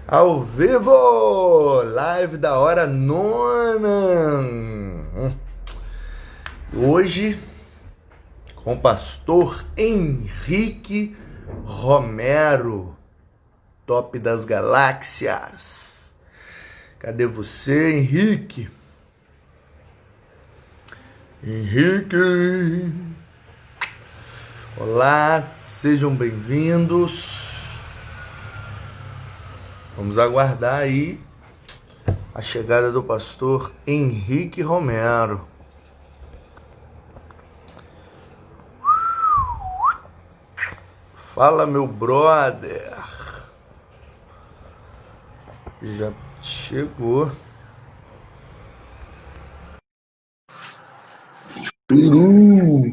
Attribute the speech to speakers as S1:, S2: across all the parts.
S1: Ao vivo! Live da hora nona! Hoje, com o pastor Henrique Romero, top das galáxias. Cadê você, Henrique? Henrique! Olá, sejam bem-vindos. Vamos aguardar aí a chegada do pastor Henrique Romero. Fala, meu brother. Já chegou. Peru.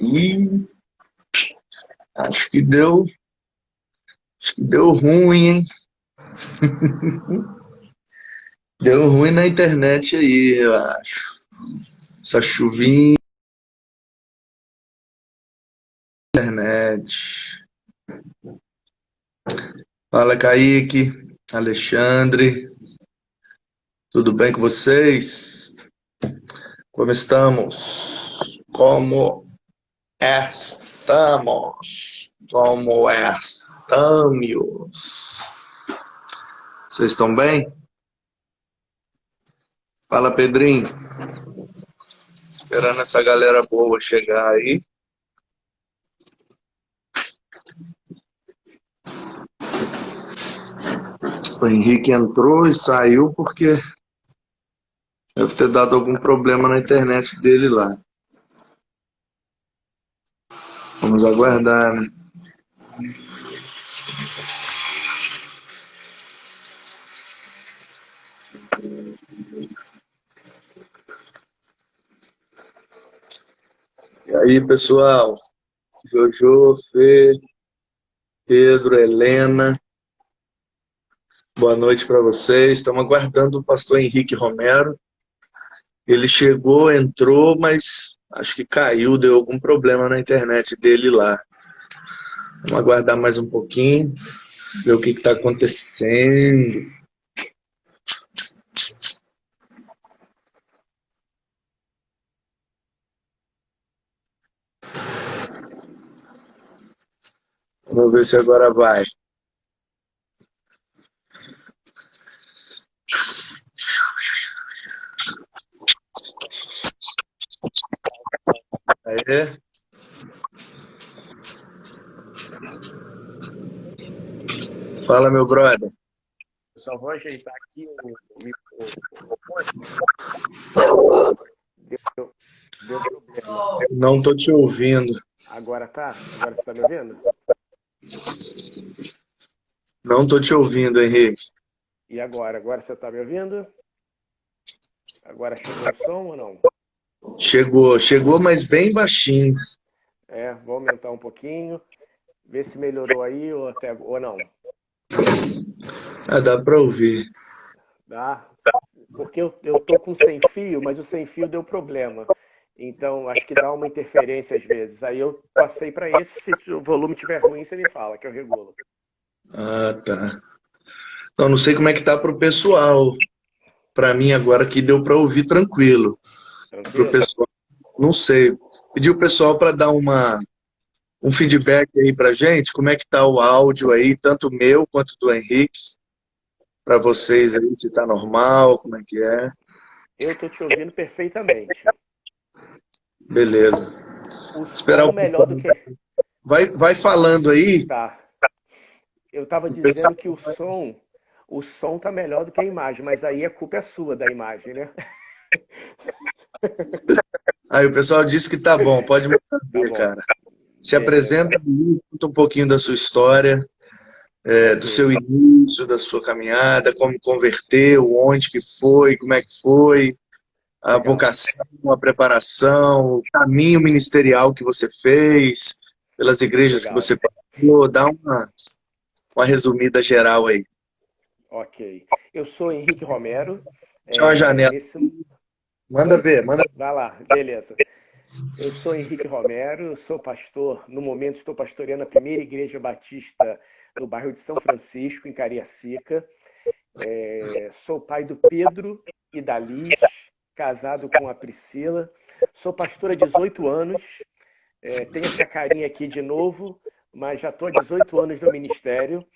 S1: E acho que deu ruim, hein? Deu ruim na internet aí, eu acho. Essa chuvinha na internet. Fala, Kaique, Alexandre, tudo bem com vocês? Como estamos? Como estamos? Como estamos? Vocês estão bem? Fala, Pedrinho. Esperando essa galera boa chegar aí. O Henrique entrou e saiu porque deve ter dado algum problema na internet dele lá. Vamos aguardar, né? E aí, pessoal? Jojo, Fê, Pedro, Helena. Boa noite para vocês. Estamos aguardando o pastor Henrique Romero. Ele chegou, entrou, mas acho que caiu, deu algum problema na internet dele lá. Vamos aguardar mais um pouquinho, ver o que está acontecendo. Vamos ver se agora vai. Aê. Fala, meu brother.
S2: Só vou ajeitar aqui o microfone. Deu problema.
S1: Não estou te ouvindo.
S2: Agora tá? Agora você tá me ouvindo?
S1: Não estou te ouvindo, Henrique.
S2: E agora? Agora você tá me ouvindo? Agora chegou o som ou não?
S1: Chegou, mas bem baixinho.
S2: Vou aumentar um pouquinho. Ver se melhorou aí ou não.
S1: Ah, dá para ouvir.
S2: Dá? Porque eu tô com sem fio, mas o sem fio deu problema. Então acho que dá uma interferência às vezes. Aí eu passei para esse. Se o volume estiver ruim, você me fala que eu regulo.
S1: Ah, tá. Então, não sei como é que tá para o pessoal. Para mim agora que deu para ouvir tranquilo. Para o
S2: Tranquilo?
S1: pessoal, não sei. Pedi o pessoal para dar um feedback aí para gente, como é que tá o áudio aí, tanto meu quanto do Henrique, para vocês aí, se tá normal, como é que é.
S2: Eu tô te ouvindo perfeitamente.
S1: Beleza.
S2: O
S1: Esperar
S2: som
S1: o
S2: melhor
S1: pessoal.
S2: do que.
S1: Vai falando aí.
S2: Tá. Eu tava dizendo que o som tá melhor do que a imagem, mas aí a culpa é sua da imagem, né?
S1: Aí o pessoal disse que tá bom, pode me
S2: Tá
S1: ver,
S2: bom.
S1: cara. Se
S2: Beleza.
S1: apresenta aí, conta um pouquinho da sua história, do
S2: Ok.
S1: seu início, da sua caminhada, como converteu, onde que foi, como é que foi. a
S2: Legal,
S1: vocação, a preparação, o caminho ministerial que você fez, pelas igrejas que
S2: legal.
S1: você passou. Dá uma resumida geral aí.
S2: Ok. Eu sou Henrique Romero.
S1: Tinha uma janela.
S2: Nesse...
S1: Manda
S2: Oi?
S1: ver, manda.
S2: Vai lá, beleza. Eu sou Henrique Romero, eu sou pastor. No momento, estou pastoreando a primeira igreja batista no bairro de São Francisco, em Cariacica. Sou pai do Pedro e da Liz, casado com a Priscila. Sou pastor há 18 anos. Tenho essa carinha aqui de novo, mas já estou há 18 anos no ministério.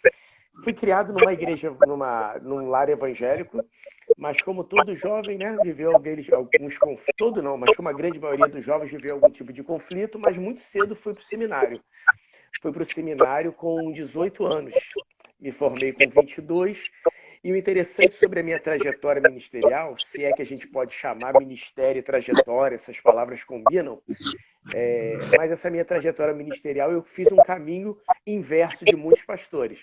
S2: Fui criado numa igreja, num lar evangélico, mas como todo jovem, né, viveu alguns conflitos, todo não, mas como a grande maioria dos jovens viveu algum tipo de conflito, mas muito cedo fui para o seminário. Fui para o seminário com 18 anos, me formei com 22, e o interessante sobre a minha trajetória ministerial, se é que a gente pode chamar ministério e trajetória, essas palavras combinam, mas essa minha trajetória ministerial eu fiz um caminho inverso de muitos pastores.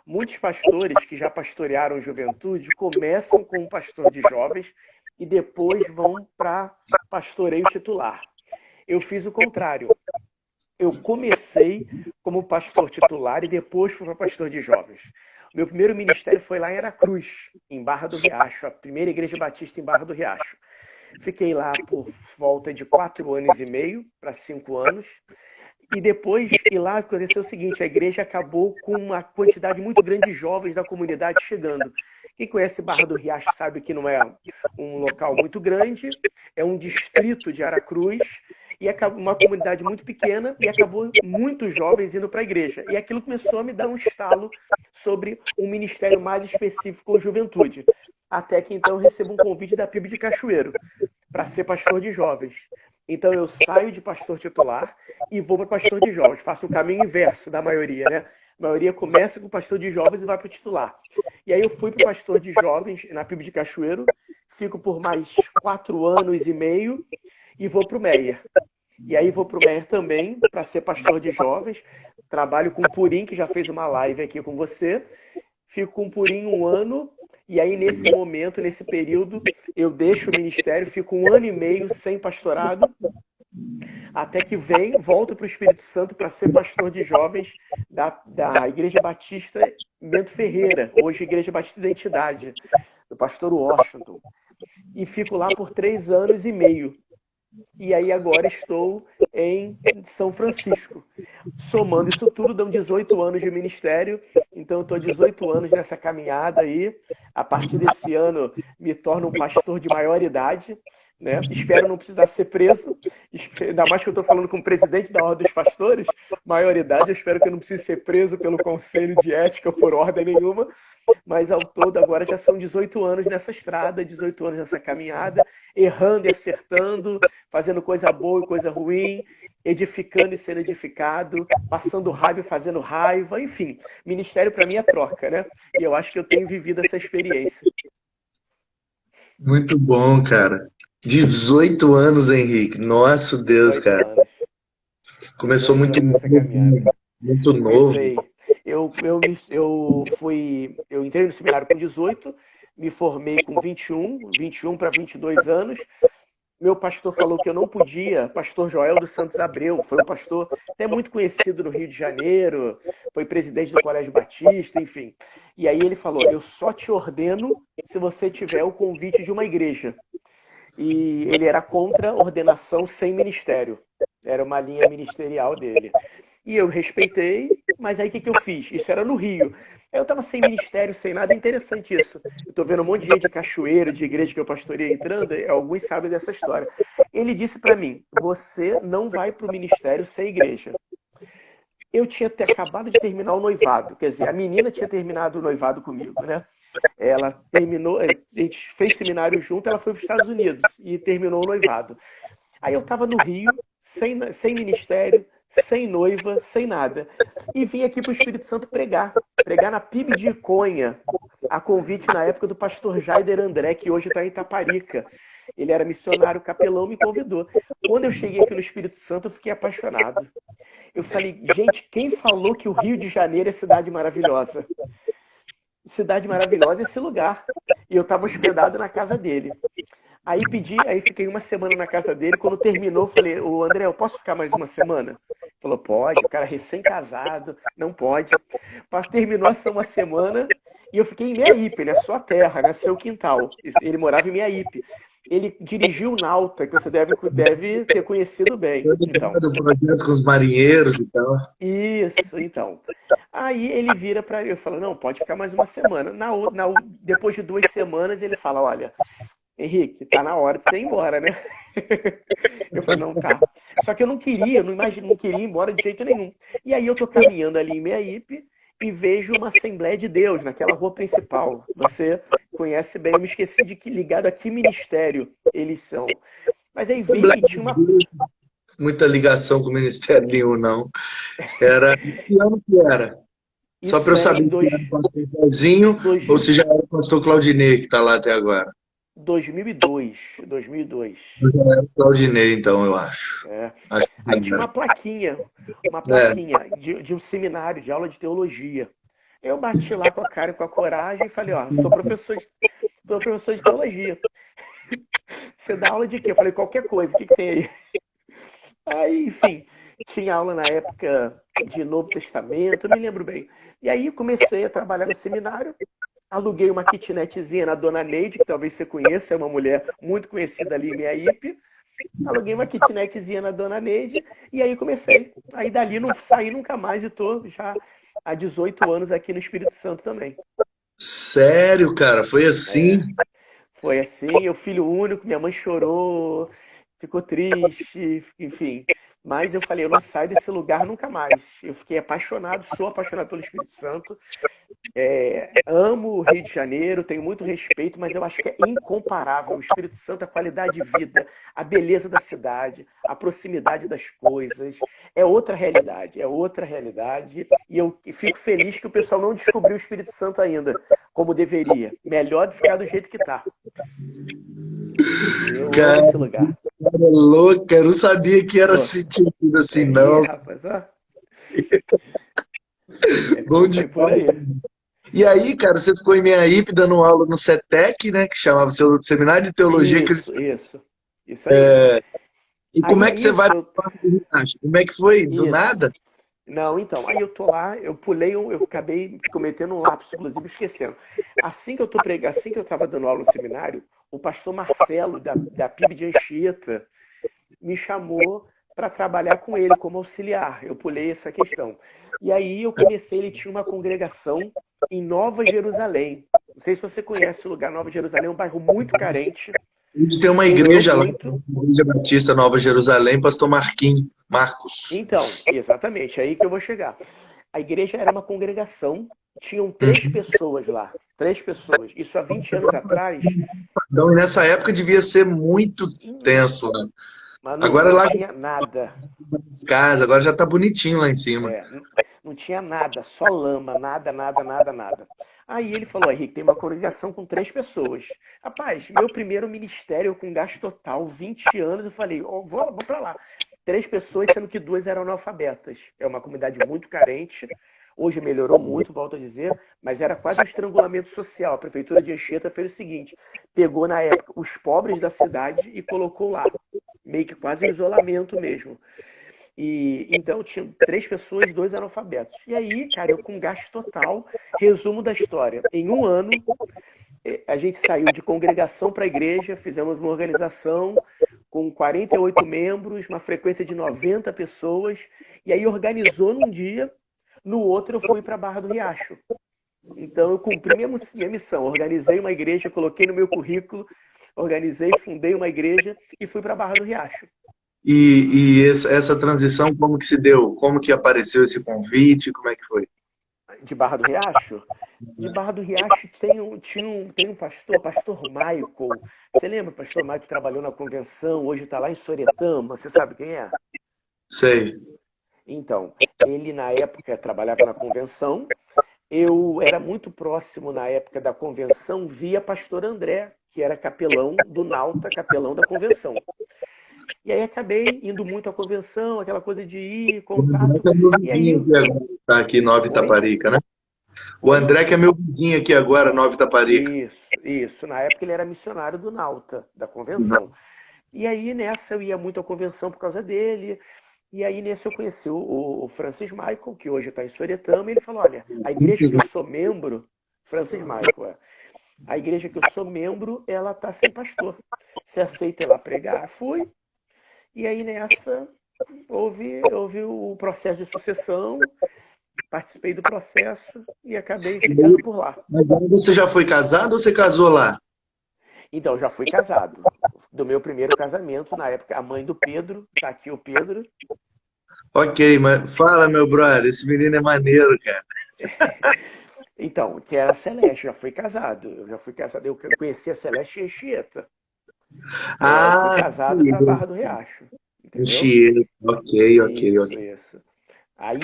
S2: Muitos pastores que já pastorearam juventude começam como pastor de jovens e depois vão para pastoreio titular. Eu fiz o contrário. Eu comecei como pastor titular e depois fui para pastor de jovens. Meu primeiro ministério foi lá em Aracruz, em Barra do Riacho, a primeira igreja batista em Barra do Riacho. Fiquei lá por volta de 4 anos e meio para 5 anos. E depois, e lá aconteceu o seguinte, a igreja acabou com uma quantidade muito grande de jovens da comunidade chegando. Quem conhece Barra do Riacho sabe que não é um local muito grande, é um distrito de Aracruz, e uma comunidade muito pequena, e acabou muitos jovens indo para a igreja. E aquilo começou a me dar um estalo sobre um ministério mais específico com juventude. Até que então eu recebo um convite da PIB de Cachoeiro para ser pastor de jovens. Então eu saio de pastor titular e vou para pastor de jovens. Faço o caminho inverso da maioria, né? A maioria começa com pastor de jovens e vai para o titular. E aí eu fui para pastor de jovens na PIB de Cachoeiro, fico por mais 4 anos e meio e vou para o Meier. E aí vou para o Meier também para ser pastor de jovens. Trabalho com o Purim, que já fez uma live aqui com você. Fico com o Purim 1 ano. E aí, nesse momento, nesse período, eu deixo o ministério, fico 1 ano e meio sem pastorado, até que volto para o Espírito Santo para ser pastor de jovens da Igreja Batista Bento Ferreira, hoje Igreja Batista Identidade, do pastor Washington. E fico lá por 3 anos e meio. E aí agora estou em São Francisco. Somando isso tudo, dão 18 anos de ministério. Então eu estou 18 anos nessa caminhada aí. A partir desse ano me torno um pastor de maior idade. Né? Espero não precisar ser preso. Ainda mais que eu estou falando com o presidente da Ordem dos Pastores, maioridade. Eu espero que eu não precise ser preso pelo Conselho de Ética ou por ordem nenhuma. Mas ao todo agora já são 18 anos nessa estrada, 18 anos nessa caminhada, errando e acertando, fazendo coisa boa e coisa ruim, edificando e sendo edificado, passando raiva e fazendo raiva, enfim. Ministério para mim é troca, né? E eu acho que eu tenho vivido essa experiência.
S1: Muito bom, cara. 18 anos, Henrique. Nosso Deus,
S2: 18
S1: cara.
S2: anos.
S1: Começou
S2: 18
S1: muito
S2: anos nessa
S1: novo,
S2: caminhada.
S1: muito novo.
S2: Comecei. Eu entrei no seminário com 18, me formei com 21 para 22 anos. Meu pastor falou que eu não podia, pastor Joel dos Santos Abreu, foi um pastor até muito conhecido no Rio de Janeiro, foi presidente do Colégio Batista, enfim. E aí ele falou, eu só te ordeno se você tiver o convite de uma igreja. E ele era contra ordenação sem ministério, era uma linha ministerial dele. E eu respeitei, mas aí o que eu fiz? Isso era no Rio. Eu estava sem ministério, sem nada, é interessante isso. Eu estou vendo um monte de gente de cachoeira, de igreja que eu pastorei entrando, alguns sabem dessa história. Ele disse para mim, você não vai para o ministério sem igreja. Eu tinha acabado de terminar o noivado, quer dizer, a menina tinha terminado o noivado comigo, né? Ela terminou, a gente fez seminário junto, ela foi para os Estados Unidos e terminou o noivado. Aí eu estava no Rio, sem ministério, sem noiva, sem nada. E vim aqui para o Espírito Santo pregar na PIB de Iconha, a convite na época do pastor Jaider André, que hoje está em Itaparica. Ele era missionário capelão, me convidou. Quando eu cheguei aqui no Espírito Santo, eu fiquei apaixonado. Eu falei, gente, quem falou que o Rio de Janeiro é cidade maravilhosa? Cidade maravilhosa é esse lugar. E eu estava hospedado na casa dele. Aí fiquei uma semana na casa dele. Quando terminou, falei, ô André, eu posso ficar mais uma semana? Ele falou, pode, o cara recém-casado, não pode. Terminou essa uma semana e eu fiquei em Meaípe, né? Sua terra, né? Seu quintal. Ele morava em Meaípe. Ele dirigiu o Nauta, que você deve ter conhecido bem.
S1: Eu
S2: Então,
S1: do projeto com os marinheiros e tal.
S2: isso, então. Aí ele vira para eu e fala, não, pode ficar mais uma semana. Depois de 2 semanas ele fala, olha, Henrique, tá na hora de você ir embora, né? Eu falei, não, tá. Só que eu não queria, não queria ir embora de jeito nenhum. E aí eu tô caminhando ali em Meaípe e vejo uma Assembleia de Deus naquela rua principal. Você conhece bem, eu me esqueci de que ligado a que ministério eles são. Mas aí vi e tinha uma.
S1: Muita ligação com o Ministério nenhum, não. Era. Que ano que era? Só para eu
S2: Isso era em
S1: saber se era o pastor Zezinho ou se já era o pastor Claudinei que está lá até agora.
S2: 2002. 2002.
S1: Já era o Claudinei, então, eu acho.
S2: É.
S1: Acho que
S2: Aí tinha
S1: era.
S2: uma plaquinha de um seminário de aula de teologia. Eu bati lá com a cara e com a coragem e falei, ó, sou professor de teologia. Você dá aula de quê? Eu falei, qualquer coisa, o que tem aí? Aí, enfim, tinha aula na época de Novo Testamento, eu me lembro bem. E aí comecei a trabalhar no seminário, aluguei uma kitnetzinha na Dona Neide, que talvez você conheça, é uma mulher muito conhecida ali em Meaípe. Aluguei uma kitnetzinha na Dona Neide e aí comecei. Aí dali não saí nunca mais e tô já há 18 anos aqui no Espírito Santo também.
S1: Sério, cara? Foi assim?
S2: É, foi assim, eu filho único, minha mãe chorou, ficou triste, enfim. Mas eu falei, eu não saio desse lugar nunca mais. Eu fiquei apaixonado, sou apaixonado pelo Espírito Santo. Amo o Rio de Janeiro, tenho muito respeito, mas eu acho que é incomparável. O Espírito Santo, a qualidade de vida, a beleza da cidade, a proximidade das coisas. É outra realidade, é outra realidade. E eu fico feliz que o pessoal não descobriu o Espírito Santo ainda, como deveria. Melhor de ficar do jeito que tá. Eu amo
S1: Cara,
S2: esse lugar.
S1: cara louca, eu não sabia que era
S2: Pô,
S1: sentido assim,
S2: aí,
S1: não.
S2: rapaz, ó.
S1: Bom
S2: Foi por aí.
S1: demais. E aí, cara, você ficou em Meaípe dando aula no CETEC, né, que chamava seu Seminário de Teologia, que eles...
S2: Isso, isso. Isso aí.
S1: E como
S2: Aí
S1: é que você vai
S2: nisso,
S1: para o Parque do Riacho? Como é que foi? Do
S2: isso.
S1: nada?
S2: Não, então, aí eu tô lá, eu acabei cometendo um lapso, inclusive esquecendo. Assim que eu estava dando aula no seminário, o pastor Marcelo, da PIB de Anchieta, me chamou para trabalhar com ele como auxiliar. Eu pulei essa questão. E aí ele tinha uma congregação em Nova Jerusalém. Não sei se você conhece o lugar. Nova Jerusalém é um bairro muito carente,
S1: A gente tem uma
S2: demorou
S1: igreja lá,
S2: muito.
S1: a Igreja Batista Nova Jerusalém, pastor Marcos.
S2: Então, exatamente, é aí que eu vou chegar. A igreja era uma congregação, tinham três
S1: Uhum.
S2: pessoas lá, três pessoas. Isso há 20 anos atrás,
S1: Então, nessa época devia ser muito tenso, né?
S2: Manu,
S1: Agora
S2: não
S1: lá
S2: tinha nada.
S1: nas casas, agora já tá bonitinho lá em cima.
S2: Não tinha nada, só lama, nada, nada, nada, nada. Aí ele falou, Henrique, tem uma congregação com três pessoas. Rapaz, meu primeiro ministério com gasto total, 20 anos, eu falei, ó, vou pra lá. Três pessoas, sendo que duas eram analfabetas. É uma comunidade muito carente. Hoje melhorou muito, volto a dizer, mas era quase um estrangulamento social. A prefeitura de Anchieta fez o seguinte, pegou na época os pobres da cidade e colocou lá. Meio que quase um isolamento mesmo. E então tinha três pessoas, dois analfabetos. E aí, cara, eu com gasto total, resumo da história. Em um ano, a gente saiu de congregação para igreja, fizemos uma organização com 48 membros, uma frequência de 90 pessoas, e aí organizou num dia, no outro eu fui para Barra do Riacho. Então eu cumpri minha missão, organizei uma igreja, coloquei no meu currículo, organizei, fundei uma igreja e fui para Barra do Riacho.
S1: E essa transição, como que se deu? Como que apareceu esse convite? Como é que foi?
S2: De Barra do Riacho? De Barra do Riacho tem um pastor, pastor Michael. Você lembra, pastor Michael, que trabalhou na convenção, hoje está lá em Soretama, você sabe quem é?
S1: Sei.
S2: Então, ele na época trabalhava na convenção, eu era muito próximo na época da convenção via pastor André, que era capelão do Nauta, capelão da convenção. E aí acabei indo muito à convenção, aquela coisa de ir, contato, e aí...
S1: Tá aqui em Nova
S2: Oi?
S1: Itaparica, né? O
S2: Oi?
S1: André, que é meu vizinho aqui agora, Nova Itaparica.
S2: Isso. Na época ele era missionário do Nauta, da convenção. E aí nessa eu ia muito à convenção por causa dele. E aí nesse eu conheci o Francis Michael, que hoje está em Soretama, e ele falou: olha, a igreja que eu sou membro, Francis Michael, a igreja que eu sou membro, ela tá sem pastor. Você aceita ir lá pregar? Fui. E aí nessa houve o processo de sucessão, participei do processo e acabei ficando por lá.
S1: Mas aí você já foi casado ou você casou lá?
S2: Então, já fui casado. Do meu primeiro casamento, na época, a mãe do Pedro, tá aqui o Pedro.
S1: Ok, mas fala, meu brother, esse menino é maneiro, cara.
S2: Então, que era a Celeste, já fui casado. Eu já fui casado, eu conheci a Celeste em Anchieta. Eu fui
S1: Ah,
S2: casado para Barra do Riacho, entendeu?
S1: mentira. Ok, ok, ok.
S2: Isso. Aí,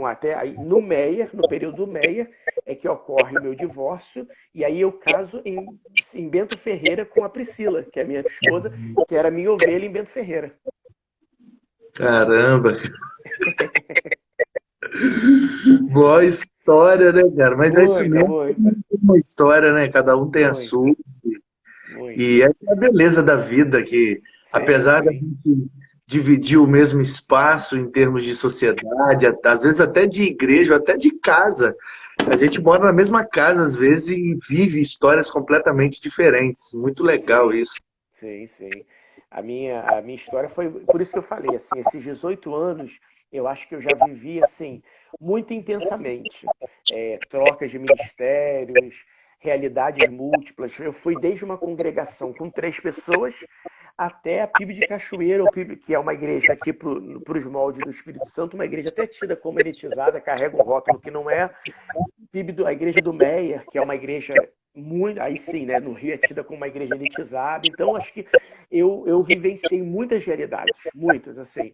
S2: até aí, no Meyer, no período do Meyer, é que ocorre o meu divórcio, e aí eu caso em Bento Ferreira com a Priscila, que é minha esposa, que era minha ovelha em Bento Ferreira.
S1: Caramba, boa história, né, cara? Mas é isso
S2: Muita,
S1: mesmo,
S2: muita,
S1: uma história, né? Cada um tem a
S2: muita,
S1: sua. E
S2: muita.
S1: essa é a beleza da vida, que
S2: Sim,
S1: apesar da
S2: sim,
S1: gente dividir o mesmo espaço em termos de sociedade, às vezes até de igreja, até de casa, a gente mora na mesma casa às vezes e vive histórias completamente diferentes. Muito legal
S2: sim,
S1: isso.
S2: sim. A minha história foi, por isso que eu falei, assim, esses 18 anos, eu acho que eu já vivi, assim, muito intensamente. Trocas de ministérios, realidades múltiplas. Eu fui desde uma congregação com 3 pessoas até a PIB de Cachoeira, ou PIB, que é uma igreja aqui para os moldes do Espírito Santo, uma igreja até tida como elitizada, carrega um rótulo que não é. A igreja do Meyer, que é uma igreja muito, aí sim, né, no Rio é tida como uma igreja elitizada. Então, acho que eu vivenciei muitas realidades, muitas, assim.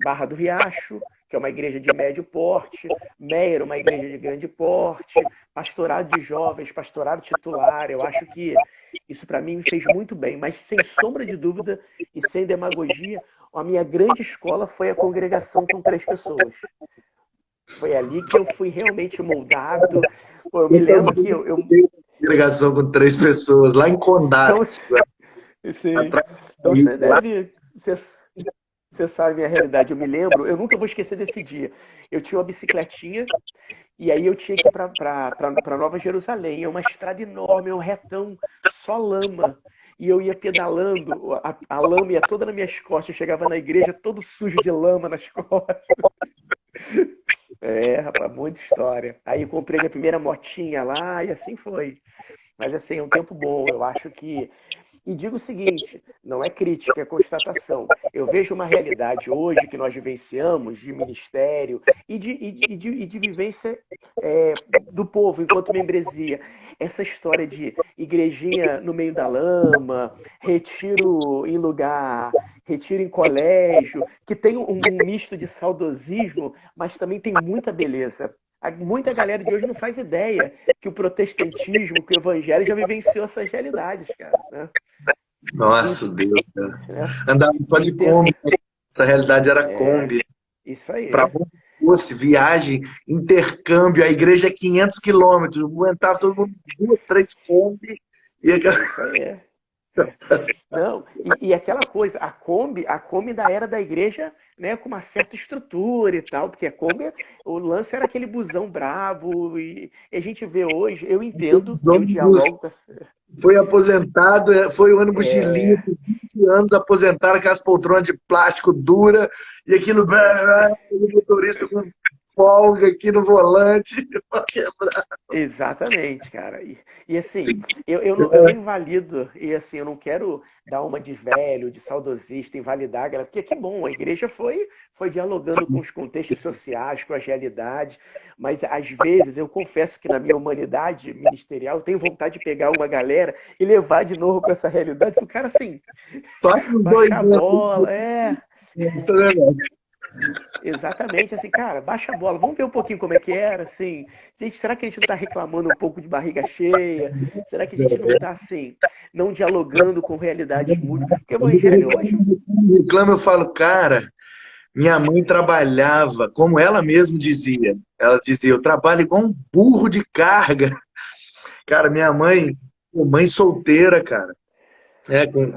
S2: Barra do Riacho, que é uma igreja de médio porte, Meyer, uma igreja de grande porte, pastorado de jovens, pastorado titular. Eu acho que isso para mim me fez muito bem, mas sem sombra de dúvida e sem demagogia, a minha grande escola foi a congregação com 3 pessoas. Foi ali que eu fui realmente moldado. Pô, eu me
S1: Eu
S2: lembro que
S1: também tenho uma congregação com 3 pessoas, lá em
S2: então,
S1: Condates,
S2: sim,
S1: atrás
S2: então
S1: do Rio,
S2: você
S1: lá.
S2: deve. Você sabe a minha realidade. Eu me lembro, eu nunca vou esquecer desse dia. Eu tinha uma bicicletinha e aí eu tinha que ir para Nova Jerusalém. É uma estrada enorme, é um retão, só lama. E eu ia pedalando, a lama ia toda nas minhas costas. Eu chegava na igreja todo sujo de lama nas costas. Rapaz, muita história. Aí eu comprei minha primeira motinha lá e assim foi. Mas assim, é um tempo bom. Eu acho que e digo o seguinte, não é crítica, é constatação. Eu vejo uma realidade hoje que nós vivenciamos de ministério e de vivência do povo enquanto membresia. Essa história de igrejinha no meio da lama, retiro em colégio, que tem um misto de saudosismo, mas também tem muita beleza. Muita galera de hoje não faz ideia que o protestantismo, que o evangelho já vivenciou essas realidades, cara, né? Em,
S1: Nossa, Deus, cara.
S2: né?
S1: Andava só
S2: Em
S1: de
S2: ter...
S1: Kombi, né? Essa realidade era
S2: É,
S1: Kombi.
S2: isso
S1: Para
S2: aí.
S1: onde fosse, viagem, intercâmbio, a igreja é 500 quilômetros, aguentava todo mundo 2, 3 Kombi. E aquela...
S2: É isso aí. Não, e aquela coisa, a Kombi da era da igreja, né, com uma certa estrutura e tal, porque a Kombi, o lance era aquele busão brabo, e a gente vê hoje, eu entendo,
S1: Os
S2: eu
S1: ônibus
S2: dialogo com essa.
S1: foi aposentado, foi o ônibus de linha,
S2: É,
S1: por 20 anos, aposentaram aquelas poltronas de plástico dura, e aquilo, o motorista com folga aqui no volante,
S2: exatamente, cara. E assim, eu não invalido, e assim, eu não quero dar uma de velho, de saudosista, invalidar, a galera, porque que bom, a igreja foi dialogando com os contextos sociais, com as realidades, mas às vezes eu confesso que na minha humanidade ministerial eu tenho vontade de pegar uma galera e levar de novo para essa realidade, porque o cara assim,
S1: passa uns dois
S2: baixar a
S1: anos.
S2: bola,
S1: Isso é verdade.
S2: exatamente, assim, cara, baixa a bola, vamos ver um pouquinho como é que era, assim, gente, será que a gente não tá reclamando um pouco de barriga cheia? Será que a gente não tá, assim, não dialogando com realidades múltiplas? Porque o evangelho hoje,
S1: Reclama, eu falo, cara, Minha mãe trabalhava, como ela mesma dizia. Ela dizia, eu trabalho igual um burro de carga. Cara, minha mãe, mãe solteira, cara,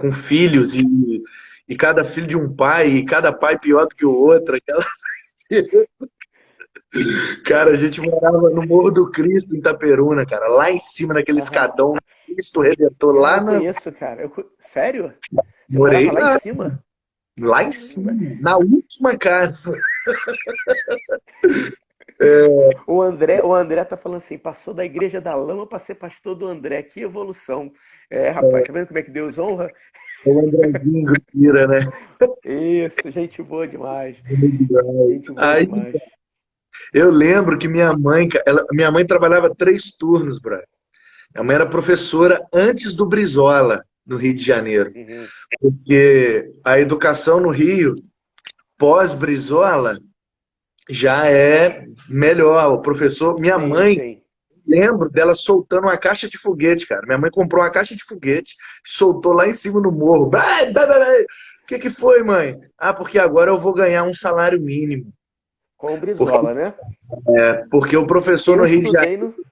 S1: com filhos e cada filho de um pai, e cada pai pior do que o outro. Cara, a gente morava no Morro do Cristo, em Itaperuna, cara, lá em cima, naquele
S2: Aham.
S1: escadão, Cristo Redentor,
S2: Cara,
S1: lá
S2: eu
S1: na.
S2: conheço, cara. Sério? Você
S1: Morei
S2: morava lá em cima?
S1: lá em
S2: Caramba.
S1: cima, na última casa.
S2: O André tá falando assim, passou da Igreja da Lama para ser pastor do André. Que evolução. É, rapaz, tá vendo como é que Deus honra?
S1: O Andrezinho Grupira, né?
S2: Isso, gente boa demais. Gente boa
S1: Aí
S2: demais.
S1: eu lembro que minha mãe, minha mãe trabalhava 3 turnos, brother. Minha mãe era professora antes do Brizola, no Rio de Janeiro.
S2: Uhum.
S1: Porque a educação no Rio, pós-Brizola, já é melhor. O professor, minha
S2: Sim,
S1: mãe,
S2: sim.
S1: lembro dela soltando uma caixa de foguete, cara. Minha mãe comprou uma caixa de foguete, soltou lá em cima no morro. O que que foi, mãe? Ah, porque agora eu vou ganhar um salário mínimo.
S2: Com o
S1: Porque,
S2: Brizola, né?
S1: porque o professor
S2: Eu
S1: no Rio de Janeiro,
S2: estudei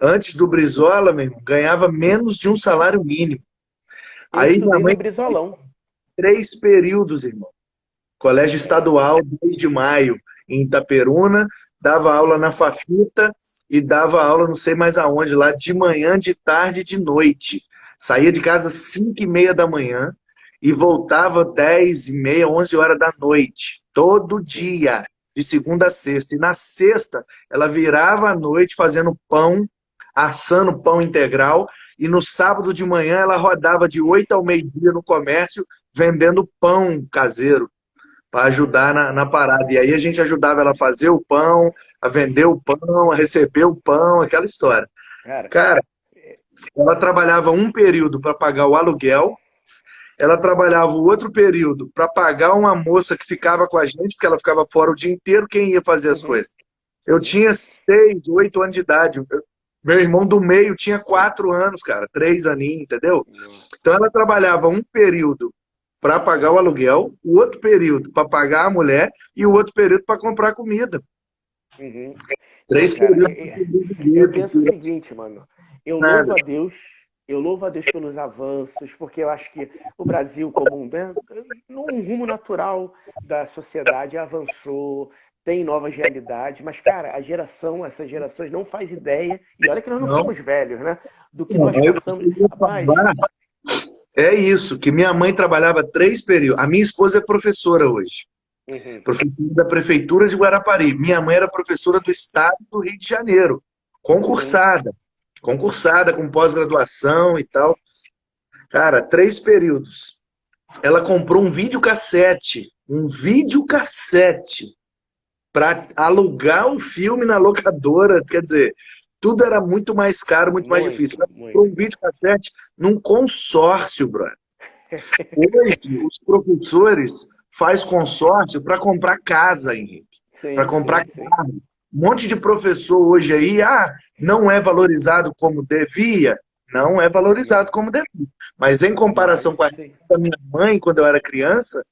S2: no.
S1: antes do Brizola, meu irmão, ganhava menos de um salário mínimo.
S2: Eu
S1: Aí minha
S2: estudei no
S1: mãe,
S2: Brizolão.
S1: 3 períodos, irmão. Colégio
S2: É.
S1: Estadual, 2 de maio, em Itaperuna, dava aula na Fafita e dava aula não sei mais aonde, lá de manhã, de tarde e de noite. Saía de casa às 5h30 da manhã e voltava 10h30, 11 horas da noite, todo
S2: Sim.
S1: dia, de segunda a sexta. E na sexta, ela virava à noite fazendo pão, assando pão integral, e no sábado de manhã ela rodava de 8 ao meio-dia no comércio, vendendo pão caseiro para ajudar na parada. E aí a gente ajudava ela a fazer o pão, a vender o pão, a receber o pão, aquela história.
S2: Cara,
S1: Cara, ela trabalhava um período para pagar o aluguel, ela trabalhava o outro período para pagar uma moça que ficava com a gente, porque ela ficava fora o dia inteiro, quem ia fazer as
S2: uhum,
S1: coisas? Eu tinha 6, 8 anos de idade. Meu irmão do meio tinha 4 anos, cara, 3 aninhos, entendeu?
S2: nossa,
S1: Então ela trabalhava um período para pagar o aluguel, o outro período para pagar a mulher e o outro período para comprar comida.
S2: uhum. Não,
S1: Três
S2: cara,
S1: períodos para
S2: eu
S1: sobreviver,
S2: penso o
S1: porque
S2: seguinte, mano. Eu
S1: nada.
S2: louvo a Deus, eu louvo a Deus pelos avanços, porque eu acho que o Brasil, como um, né, num rumo natural da sociedade, avançou, tem novas realidades, mas, cara, essas gerações não faz ideia, e olha que nós não
S1: Não,
S2: somos velhos, né? Do que
S1: não.
S2: nós
S1: Aí
S2: passamos.
S1: eu ia
S2: Rapaz,
S1: falar, é isso, que minha mãe trabalhava 3 períodos. A minha esposa é professora hoje,
S2: uhum,
S1: professora da Prefeitura de Guarapari. Minha mãe era professora do Estado do Rio de Janeiro,
S2: sim,
S1: concursada com pós-graduação e tal. Cara, 3 períodos. Ela comprou um videocassete para alugar o filme na locadora. Quer dizer, tudo era muito mais caro, muito mais difícil.
S2: muito,
S1: Ela comprou
S2: muito.
S1: um videocassete num consórcio, brother. Hoje, os professores faz consórcio para comprar casa, Henrique, para
S2: Sim,
S1: comprar
S2: sim, sim.
S1: carro. Um monte de professor hoje aí, não é valorizado como devia, não é
S2: Uhum.
S1: valorizado como devia. Mas em
S2: Mas,
S1: comparação com a
S2: sim.
S1: da minha mãe, quando eu era criança,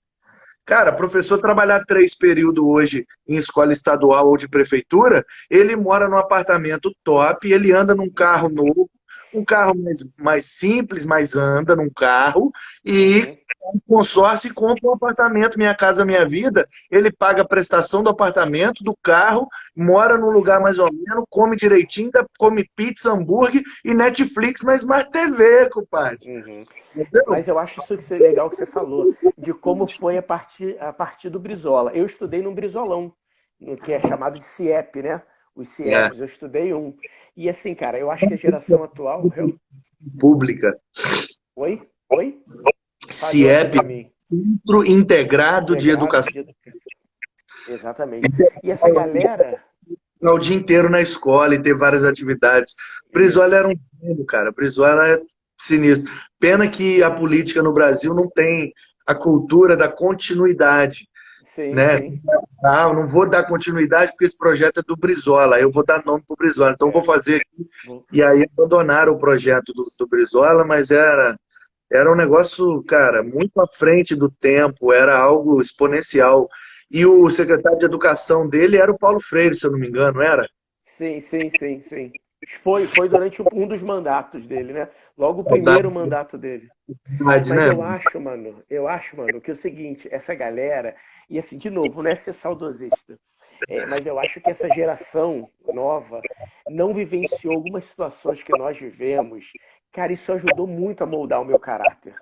S1: cara, professor trabalhar 3 períodos hoje em escola estadual ou de prefeitura, ele mora num apartamento top, ele anda num carro novo, um carro mais simples, mas anda num carro, e
S2: Uhum.
S1: um consórcio e compra um apartamento, Minha Casa Minha Vida, ele paga a prestação do apartamento, do carro, mora num lugar mais ou menos, come direitinho, come pizza, hambúrguer e Netflix na Smart TV, compadre.
S2: Uhum.
S1: Entendeu?
S2: Mas eu acho isso que legal que você falou, de como foi a partir do Brizola. Eu estudei num Brizolão, no que é chamado de CIEP, né? Os
S1: É,
S2: CIEPs, eu estudei um. E assim, cara, eu acho que a geração atual.
S1: pública.
S2: Oi? Oi? Falhou aqui
S1: CIEP,
S2: para mim.
S1: Centro Integrado de
S2: Integrado
S1: Educação.
S2: de Educação. Exatamente. E essa galera.
S1: O dia inteiro na escola e ter várias atividades. Brizola
S2: Isso.
S1: era um gênio, cara. Brizola é sinistro. Pena que a política no Brasil não tem a cultura da continuidade,
S2: Sim,
S1: né?
S2: sim.
S1: Ah, eu não vou dar continuidade porque esse projeto é do Brizola, eu vou dar nome pro Brizola, então eu vou
S2: É.
S1: fazer aqui.
S2: Vou-
S1: E aí abandonaram o projeto do Brizola, mas era um negócio, cara, muito à frente do tempo, era algo exponencial. E o secretário de educação dele era o Paulo Freire, se eu não me engano, era?
S2: Sim, sim, sim, sim. Foi durante um dos mandatos dele, né? Logo o
S1: Saudade,
S2: primeiro mandato dele. Mas
S1: né?
S2: eu acho, mano, que é o seguinte, essa galera, e assim, de novo, não é ser saudosista, mas eu acho que essa geração nova não vivenciou algumas situações que nós vivemos. Cara, isso ajudou muito a moldar o meu caráter.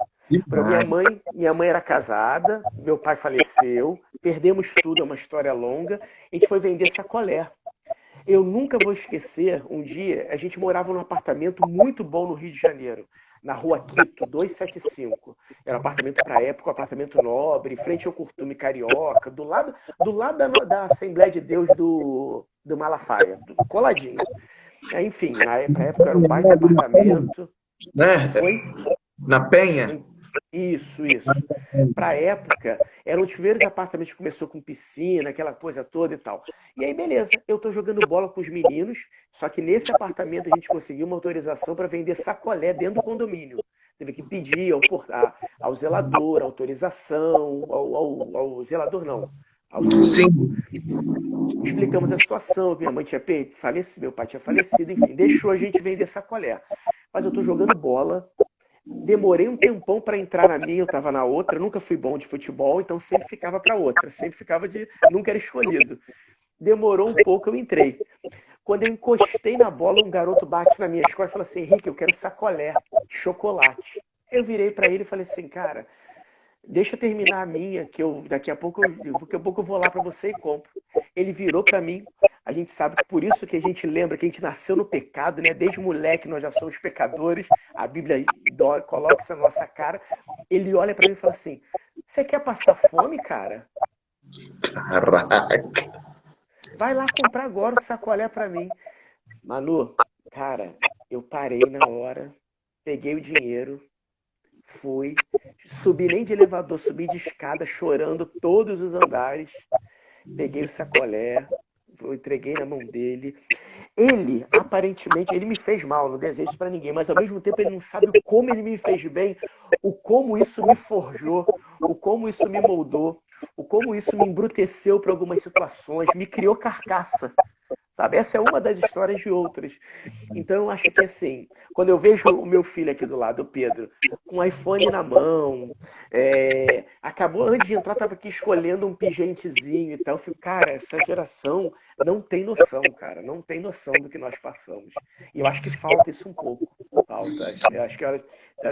S2: Pra
S1: Demais.
S2: minha mãe era casada, meu pai faleceu, perdemos tudo, é uma história longa, a gente foi vender sacolé. Eu nunca vou esquecer, um dia a gente morava num apartamento muito bom no Rio de Janeiro, na rua Quito, 275. Era um apartamento para época, um apartamento nobre, em frente ao Curtume Carioca, do lado da Assembleia de Deus do Malafaia, coladinho. Enfim, pra época era um baita apartamento.
S1: Né?
S2: Oi?
S1: Na Penha?
S2: Isso, isso. Para a época, eram os primeiros apartamentos que começou com piscina, aquela coisa toda e tal. E aí, beleza, eu tô jogando bola com os meninos, só que nesse apartamento a gente conseguiu uma autorização para vender sacolé dentro do condomínio. Teve que pedir ao zelador, autorização, ao zelador não, ao síndico.
S1: Sim.
S2: Explicamos a situação, que minha mãe tinha falecido, meu pai tinha falecido, enfim, deixou a gente vender sacolé. Mas eu tô jogando bola, demorei um tempão para entrar na minha, eu estava na outra, eu nunca fui bom de futebol, então sempre ficava para outra, sempre ficava nunca era escolhido. Demorou um pouco, eu entrei. Quando eu encostei na bola, um garoto bate na minha costas e fala assim: Henrique, eu quero sacolé de chocolate. Eu virei para ele e falei assim: cara, deixa eu terminar a minha, que daqui a pouco eu vou lá para você e compro. Ele virou para mim. A gente sabe que por isso que a gente lembra que a gente nasceu no pecado, né? Desde moleque nós já somos pecadores. A Bíblia coloca isso na nossa cara. Ele olha para mim e fala assim: você quer passar fome, cara?
S1: Caraca.
S2: Vai lá comprar agora o sacolé para mim. Manu, cara, eu parei na hora, peguei o dinheiro, fui, subi nem de elevador, subi de escada, chorando todos os andares. Peguei o sacolé, eu entreguei na mão dele. Ele, aparentemente, ele me fez mal, não desejo isso pra ninguém, mas ao mesmo tempo ele não sabe o como ele me fez bem, o como isso me forjou, o como isso me moldou, o como isso me embruteceu para algumas situações, me criou carcaça. Sabe? Essa é uma das histórias de outras. Então eu acho que assim, quando eu vejo o meu filho aqui do lado, o Pedro, com o iPhone na mão, acabou antes de entrar, estava aqui escolhendo um pigentezinho e tal. Eu fico, cara, essa geração não tem noção, cara, não tem noção do que nós passamos. E eu acho que falta isso um pouco. Falta. Eu acho que ela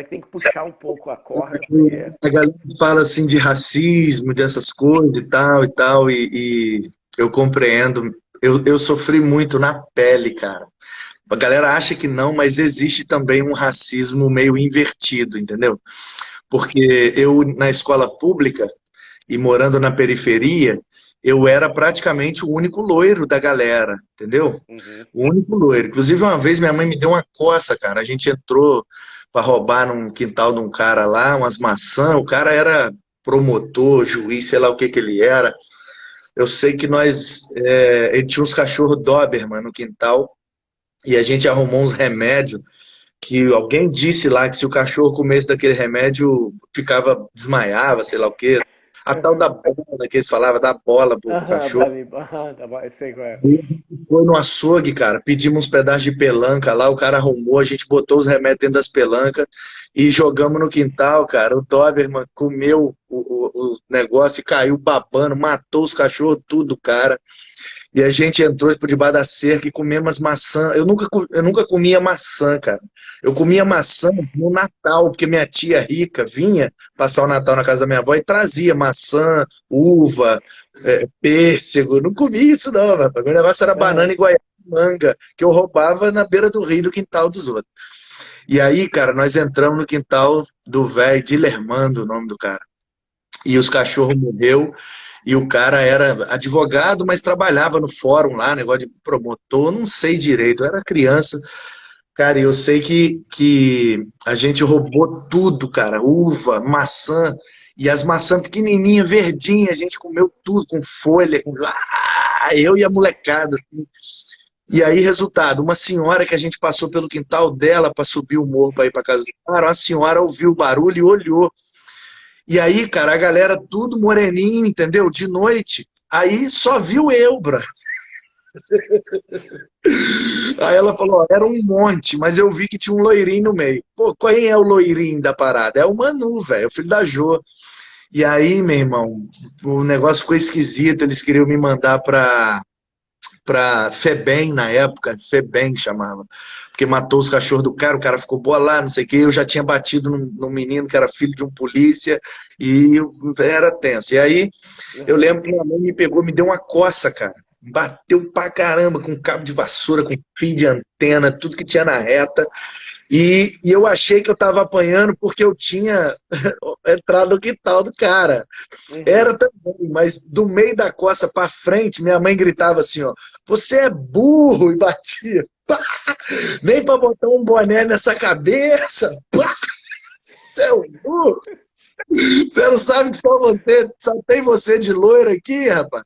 S2: tem que puxar um pouco a corda, porque.
S1: A galera fala assim de racismo, dessas coisas e tal, e eu compreendo. Eu sofri muito na pele, cara. A galera acha que não, mas existe também um racismo meio invertido, entendeu? Porque eu, na escola pública e morando na periferia, eu era praticamente o único loiro da galera, entendeu?
S2: Uhum.
S1: O único loiro. Inclusive, uma vez minha mãe me deu uma coça, cara. A gente entrou para roubar num quintal de um cara lá, umas maçãs. O cara era promotor, juiz, sei lá o que que ele era. Eu sei que ele tinha uns cachorros Doberman no quintal e a gente arrumou uns remédios que alguém disse lá que se o cachorro comesse daquele remédio ficava, desmaiava, sei lá o quê. A tal da
S2: Uhum.
S1: bola que eles falavam, da bola pro
S2: Aham,
S1: cachorro.
S2: Bali, aham, tá bom, eu sei qual é.
S1: Foi no açougue, cara, pedimos uns pedaços de pelanca lá, o cara arrumou, a gente botou os remédios dentro das pelancas e jogamos no quintal, cara. O Doberman comeu o negócio e caiu babando, matou os cachorros, tudo, cara. E a gente entrou por debaixo da cerca e comemos maçã. Eu nunca comia maçã, cara. Eu comia maçã no Natal, porque minha tia rica vinha passar o Natal na casa da minha avó e trazia maçã, uva, pêssego. Eu não comia isso, não, rapaz. Meu negócio era banana
S2: Aham.
S1: e goiaba e manga, que eu roubava na beira do rio, do quintal dos outros. E aí, cara, nós entramos no quintal do velho Dilermando, o nome do cara. E os cachorros morreu. E o cara era advogado, mas trabalhava no fórum lá, negócio de promotor, não sei direito, eu era criança. Cara, e eu sei que a gente roubou tudo, cara, uva, maçã, e as maçãs pequenininhas, verdinhas, a gente comeu tudo, com folha, eu e a molecada, assim. E aí, resultado, uma senhora que a gente passou pelo quintal dela para subir o morro para ir para casa do cara, uma senhora ouviu o barulho e olhou. E aí, cara, a galera tudo moreninho, entendeu? De noite. Aí só viu eu, bro. Aí ela falou, ó, era um monte, mas eu vi que tinha um loirinho no meio. Pô, quem é o loirinho da parada? É o Manu, velho, o filho da Jô. E aí, meu irmão, o negócio ficou esquisito, eles queriam me mandar pra Febem na época, Febem chamava, porque matou os cachorros do cara, o cara ficou bolado, não sei o quê, eu já tinha batido num menino que era filho de um polícia, e era tenso. E aí, eu
S2: Uhum.
S1: lembro que minha mãe me pegou, me deu uma coça, cara. Bateu pra caramba com cabo de vassoura, com fio de antena, tudo que tinha na reta. E eu achei que eu tava apanhando porque eu tinha entrado no quintal do cara.
S2: Uhum.
S1: Era também, mas do meio da coça pra frente, minha mãe gritava assim, ó, você é burro, e batia. Pá! Nem pra botar um boné nessa cabeça. Pá! Você é um burro. Você não sabe que só você, só tem você de loiro aqui, rapaz.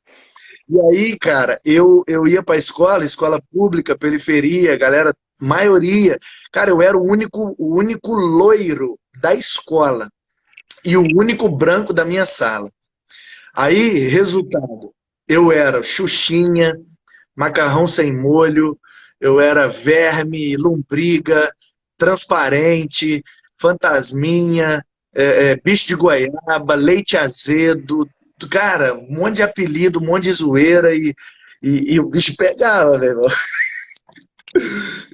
S1: E aí, cara, eu ia pra escola, escola pública, periferia, galera, maioria. Cara, eu era o único loiro da escola e o único branco da minha sala. Aí, resultado, eu era Xuxinha, macarrão sem molho, eu era verme, lombriga, transparente, fantasminha, bicho de goiaba, leite azedo, cara, um monte de apelido, um monte de zoeira e o bicho pegava, meu irmão.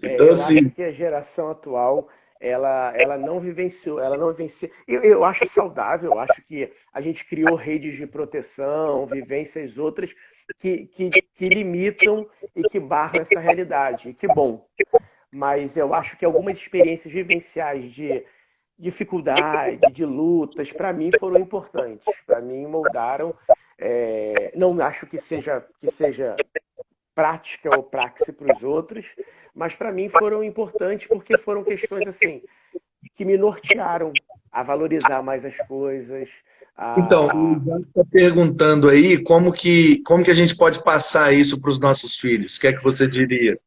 S1: Então,
S2: Eu acho
S1: assim,
S2: que a geração atual, ela não vivenciou, ela não vivencia. Eu acho saudável, eu acho que a gente criou redes de proteção, vivências outras que limitam e que barram essa realidade. E que bom. Mas eu acho que algumas experiências vivenciais de dificuldade, de lutas, para mim foram importantes. Para mim moldaram. Não acho que seja prática ou praxe para os outros, mas para mim foram importantes porque foram questões assim que me nortearam a valorizar mais as coisas,
S1: então, o
S2: a
S1: Isaac está perguntando aí como que a gente pode passar isso para os nossos filhos. O que é que você diria?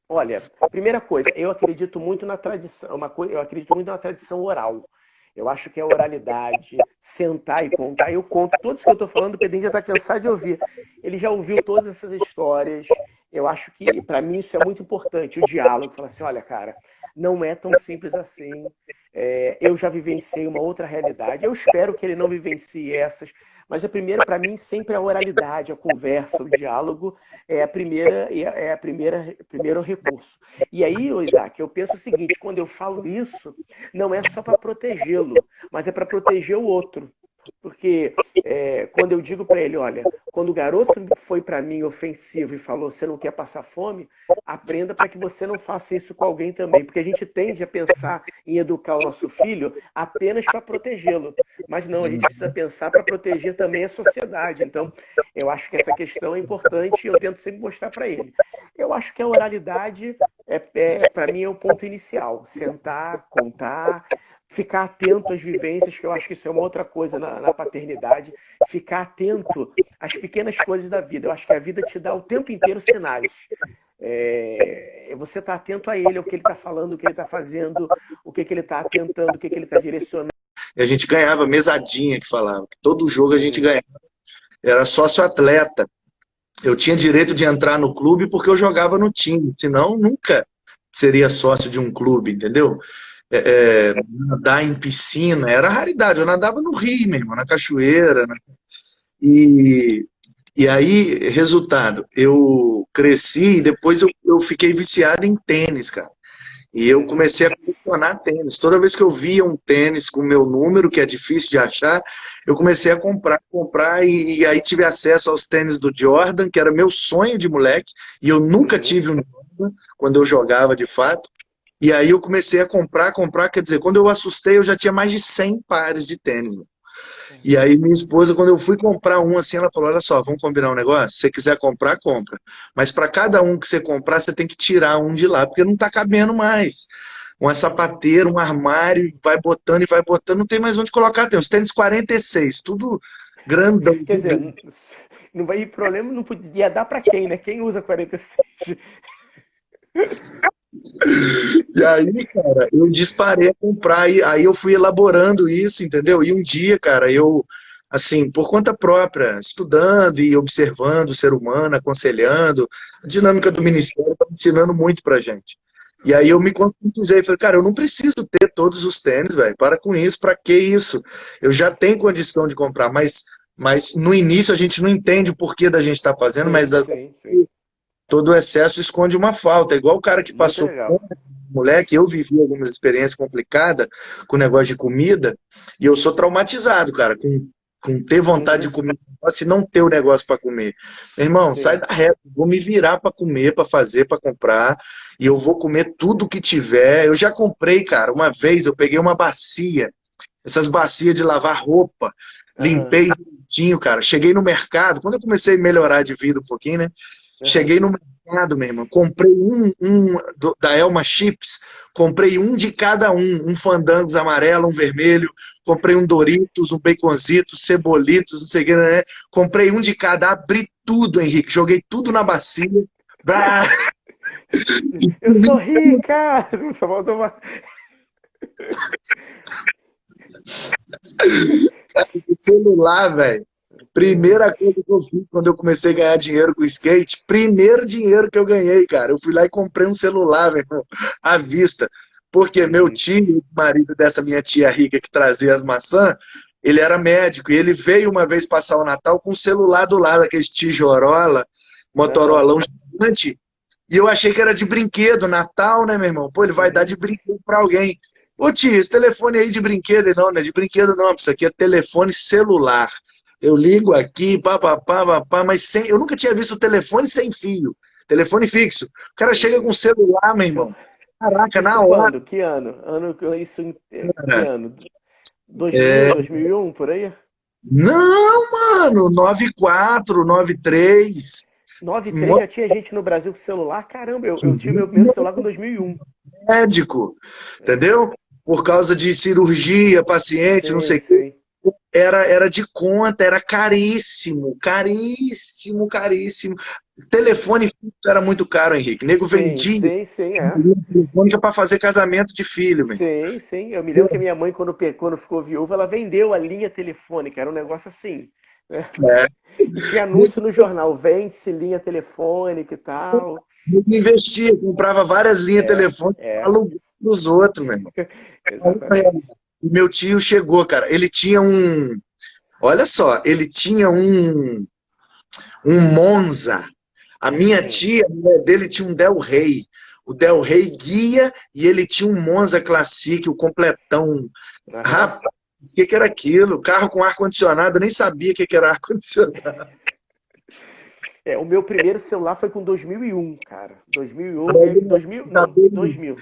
S2: olha, primeira coisa, eu acredito muito na tradição, eu acredito muito na tradição oral. Eu acho que a oralidade, sentar e contar, eu conto todos que eu estou falando, o Pedrinho já está cansado de ouvir. Ele já ouviu todas essas histórias. Eu acho que, para mim, isso é muito importante, o diálogo. Falar assim, olha, cara, não é tão simples assim. Eu já vivenciei uma outra realidade. Eu espero que ele não vivencie essas. Mas a primeira, para mim, sempre é a oralidade, a conversa, o diálogo primeiro recurso. E aí, Isaac, eu penso o seguinte: quando eu falo isso, não é só para protegê-lo, mas é para proteger o outro. Porque quando eu digo para ele, olha, quando o garoto foi para mim ofensivo e falou, você não quer passar fome, aprenda para que você não faça isso com alguém também. Porque a gente tende a pensar em educar o nosso filho apenas para protegê-lo. Mas não, a gente precisa pensar para proteger também a sociedade. Então, eu acho que essa questão é importante e eu tento sempre mostrar para ele. Eu acho que a oralidade, para mim, é o ponto inicial. Sentar, contar, ficar atento às vivências, que eu acho que isso é uma outra coisa na paternidade, ficar atento às pequenas coisas da vida. Eu acho que a vida te dá o tempo inteiro sinais. Você está atento a ele, ao que ele está falando, o que ele está fazendo, o que ele está tentando, o que ele está direcionando.
S1: E a gente ganhava mesadinha que falava. Todo jogo a gente
S2: Uhum.
S1: ganhava. Era sócio-atleta. Eu tinha direito de entrar no clube porque eu jogava no time, senão nunca seria sócio de um clube, entendeu? Nadar em piscina era raridade. Eu nadava no rio mesmo, na cachoeira. E, e aí, resultado, eu cresci e depois eu fiquei viciado em tênis, cara. E eu
S2: Uhum.
S1: comecei a colecionar tênis. Toda vez que eu via um tênis com o meu número, que é difícil de achar, eu comecei a comprar, e aí tive acesso aos tênis do Jordan, que era meu sonho de moleque, e eu nunca
S2: Uhum.
S1: tive um Jordan quando eu jogava de fato. E aí eu comecei a comprar, quer dizer, quando eu assustei, eu já tinha mais de 100 pares de tênis. E aí minha esposa, quando eu fui comprar um assim, ela falou, olha só, vamos combinar um negócio? Se você quiser comprar, compra. Mas para cada um que você comprar, você tem que tirar um de lá, porque não está cabendo mais. Uma sapateira, um armário, vai botando e vai botando, não tem mais onde colocar. Tem os tênis 46, tudo grandão,
S2: Quer
S1: gigante.
S2: dizer, não vai problema, não podia dar para quem, né? Quem usa 46?
S1: E aí, cara, eu disparei a comprar, e aí eu fui elaborando isso, entendeu? E um dia, cara, eu assim, por conta própria, estudando e observando o ser humano, aconselhando. A dinâmica do ministério está ensinando muito pra gente. E aí eu
S2: Sim.
S1: me conscientizei, falei, cara, eu não preciso ter todos os tênis, velho, para com isso, para que isso? Eu já tenho condição de comprar, mas no início a gente não entende o porquê da gente estar fazendo,
S2: Sim, sim, sim.
S1: todo excesso esconde uma falta. É igual o cara que
S2: Muito
S1: passou
S2: legal.
S1: fome, moleque, eu vivi algumas experiências complicadas com o negócio de comida, e eu sou traumatizado, cara, com ter vontade de
S2: Uhum.
S1: comer e não ter o negócio para comer. Meu irmão, sai
S2: Sim.
S1: da reta, vou me virar para comer, para fazer, para comprar, e eu vou comer tudo que tiver. Eu já comprei, cara, uma vez eu peguei uma bacia, essas bacias de lavar roupa,
S2: Aham.
S1: limpei direitinho, cara. Cheguei no mercado, quando eu comecei a melhorar de vida um pouquinho, né?
S2: Aham.
S1: Cheguei no mercado, meu irmão, comprei da Elma Chips, comprei um de cada um Fandangos amarelo, um vermelho, comprei um Doritos, um Baconzito, Cebolitos, não sei o que, né? Comprei um de cada, abri tudo, Henrique, joguei tudo na bacia, brá,
S2: Eu sou rica! Só faltou uma...
S1: o celular, velho. Primeira coisa que eu fiz quando eu comecei a ganhar dinheiro com skate, primeiro dinheiro que eu ganhei, cara, eu fui lá e comprei um celular, meu irmão, à vista. Porque meu
S2: Uhum.
S1: tio, o marido dessa minha tia rica que trazia as maçãs, ele era médico e ele veio uma vez passar o Natal com um celular do lado, aqueles tijorola,
S2: Aham.
S1: Motorolão gigante, e eu achei que era de brinquedo, Natal, né, meu irmão? Pô, ele vai dar
S2: Uhum.
S1: de brinquedo pra alguém. Ô tio, esse telefone aí de brinquedo, não é de brinquedo não, isso aqui é telefone celular. Eu ligo aqui, pá, mas eu nunca tinha visto telefone sem fio, telefone fixo. O cara chega com
S2: Uhum.
S1: celular, meu
S2: Seu-
S1: irmão. Caraca,
S2: Isso
S1: na hora,
S2: quando? Que ano? Isso que
S1: cara.
S2: ano? 2000,
S1: É,
S2: 2001, por aí?
S1: não, mano, 94, 93,
S2: 93 já tinha gente no Brasil com celular? Caramba, eu tive meu primeiro celular com 2001.
S1: médico,
S2: É.
S1: entendeu? Por causa de cirurgia, paciente, não
S2: Sim,
S1: sei o quê.
S2: sim.
S1: Era de conta, era caríssimo, caríssimo, caríssimo. Telefone fixo era muito caro, Henrique. O nego
S2: Sim,
S1: vendia
S2: sim, sim, é.
S1: telefone para fazer casamento de filho, meu irmão.
S2: Sim, sim. Eu me lembro que a minha mãe, quando ficou viúva, ela vendeu a linha telefônica. Era um negócio assim, né?
S1: É.
S2: E tinha anúncio no jornal, vende-se linha telefônica e tal.
S1: Nego investia, comprava várias linhas
S2: É,
S1: telefônicas para
S2: é,
S1: alugar dos outros, meu irmão.
S2: exatamente.
S1: E meu tio chegou, cara. Ele tinha um. Olha só, ele tinha um Monza. A minha
S2: Hum,
S1: tia, a mulher dele tinha um Del Rey. O Del Rey guia e ele tinha um Monza Classic, o completão.
S2: aham.
S1: Rapaz, o que que era aquilo? Carro com ar-condicionado, eu nem sabia o que que era ar-condicionado.
S2: É, o meu primeiro celular foi com 2001, cara. 2001, eu ganhei 2000, não, 2000.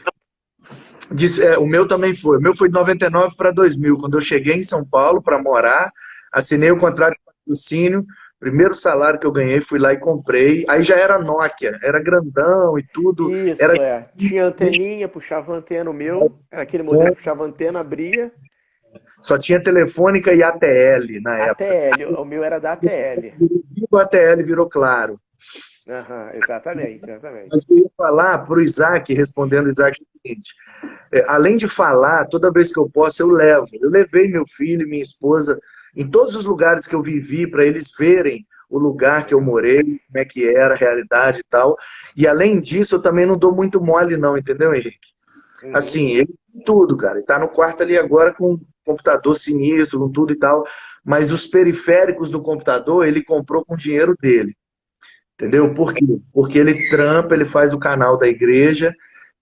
S1: O meu também foi. O meu foi de 99 para 2000. Quando eu cheguei em São Paulo para morar, assinei o
S2: Uhum.
S1: contrato de patrocínio. Primeiro salário que eu ganhei, fui lá e comprei. Aí já era Nokia, era grandão e tudo. Era
S2: Isso, é. Tinha anteninha, puxava a antena o meu. Era aquele modelo que puxava a antena, abria.
S1: só tinha Telefônica e ATL na época.
S2: ATL, o meu era da ATL.
S1: O ATL virou claro.
S2: Aham, exatamente, exatamente.
S1: Mas eu ia falar para o Isaac, respondendo o Isaac, é o seguinte: além de falar, toda vez que eu posso, eu levo. Eu levei meu filho e minha esposa em todos os lugares que eu vivi, para eles verem o lugar que eu
S2: Legal.
S1: morei, como é que era a realidade e tal. E além disso, eu também não dou muito mole, não, entendeu, Henrique?
S2: Uhum.
S1: Assim, ele tem tudo, cara. Ele tá no quarto ali agora com um computador sinistro, com tudo e tal. Mas os periféricos do computador ele comprou com o dinheiro dele. Entendeu?
S2: Uhum.
S1: Por quê? Porque ele trampa, ele faz o canal da igreja,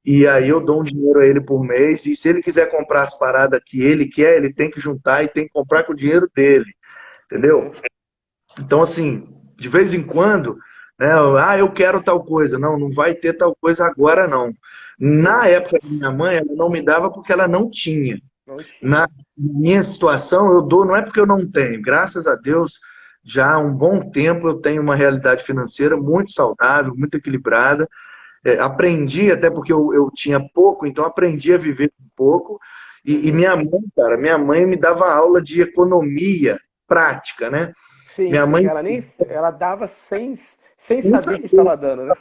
S1: e aí eu
S2: Uhum.
S1: dou um dinheiro a ele por mês, e se ele quiser comprar as paradas que ele quer, ele tem que juntar e tem que comprar com o dinheiro dele, entendeu?
S2: Uhum.
S1: Então, assim, de vez em quando, né, eu quero tal coisa. Não, não vai ter tal coisa agora, não. Na
S2: Sim,
S1: época da minha mãe, ela não me dava porque ela não tinha.
S2: não
S1: Na
S2: tinha.
S1: minha situação, eu dou, não é porque eu não tenho. Graças a Deus, já há um bom tempo eu tenho uma realidade financeira muito saudável, muito equilibrada. Aprendi, até porque eu tinha pouco, então aprendi a viver com pouco. E
S2: Uhum.
S1: minha mãe, cara, minha mãe me dava aula de economia prática, né?
S2: Sim,
S1: Minha
S2: sim.
S1: mãe,
S2: Ela dava sem
S1: sem
S2: saber que
S1: saber,
S2: estava dando, né?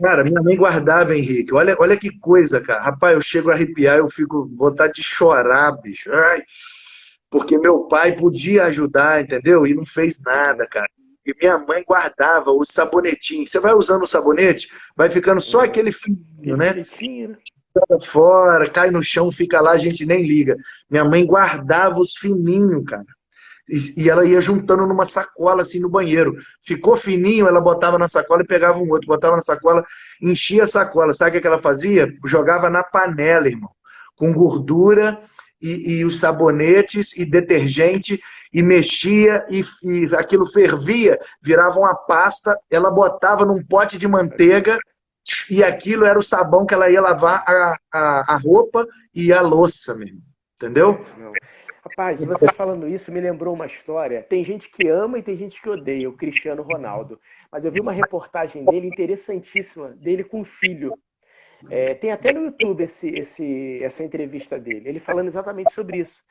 S1: cara, minha mãe guardava, Henrique. Olha que coisa, cara. Rapaz, eu chego a arrepiar, eu fico com vontade de chorar, bicho. Ai, porque meu pai podia ajudar, entendeu? E não fez nada, cara. E minha mãe guardava os sabonetinhos. Você vai usando o sabonete, vai ficando só
S2: Uhum.
S1: aquele
S2: Que
S1: fininho, né?
S2: finitinho, né?
S1: Joga fora, cai no chão, fica lá, a gente nem liga. Minha mãe guardava os fininhos, cara. E ela ia juntando numa sacola, assim, no banheiro. Ficou fininho, ela botava na sacola e pegava um outro. Botava na sacola, enchia a sacola. Sabe o que ela fazia? Jogava na panela, irmão. Com gordura e os sabonetes e detergente. E mexia e aquilo fervia, virava uma pasta. Ela botava num pote de manteiga e aquilo era o sabão que ela ia lavar a roupa e a louça mesmo. Entendeu?
S2: Não. Rapaz, você falando isso me lembrou uma história. Tem gente que ama e tem gente que odeia o Cristiano Ronaldo. Mas eu vi uma reportagem dele interessantíssima, dele com o filho. Tem até no YouTube essa entrevista dele. Ele falando exatamente sobre isso.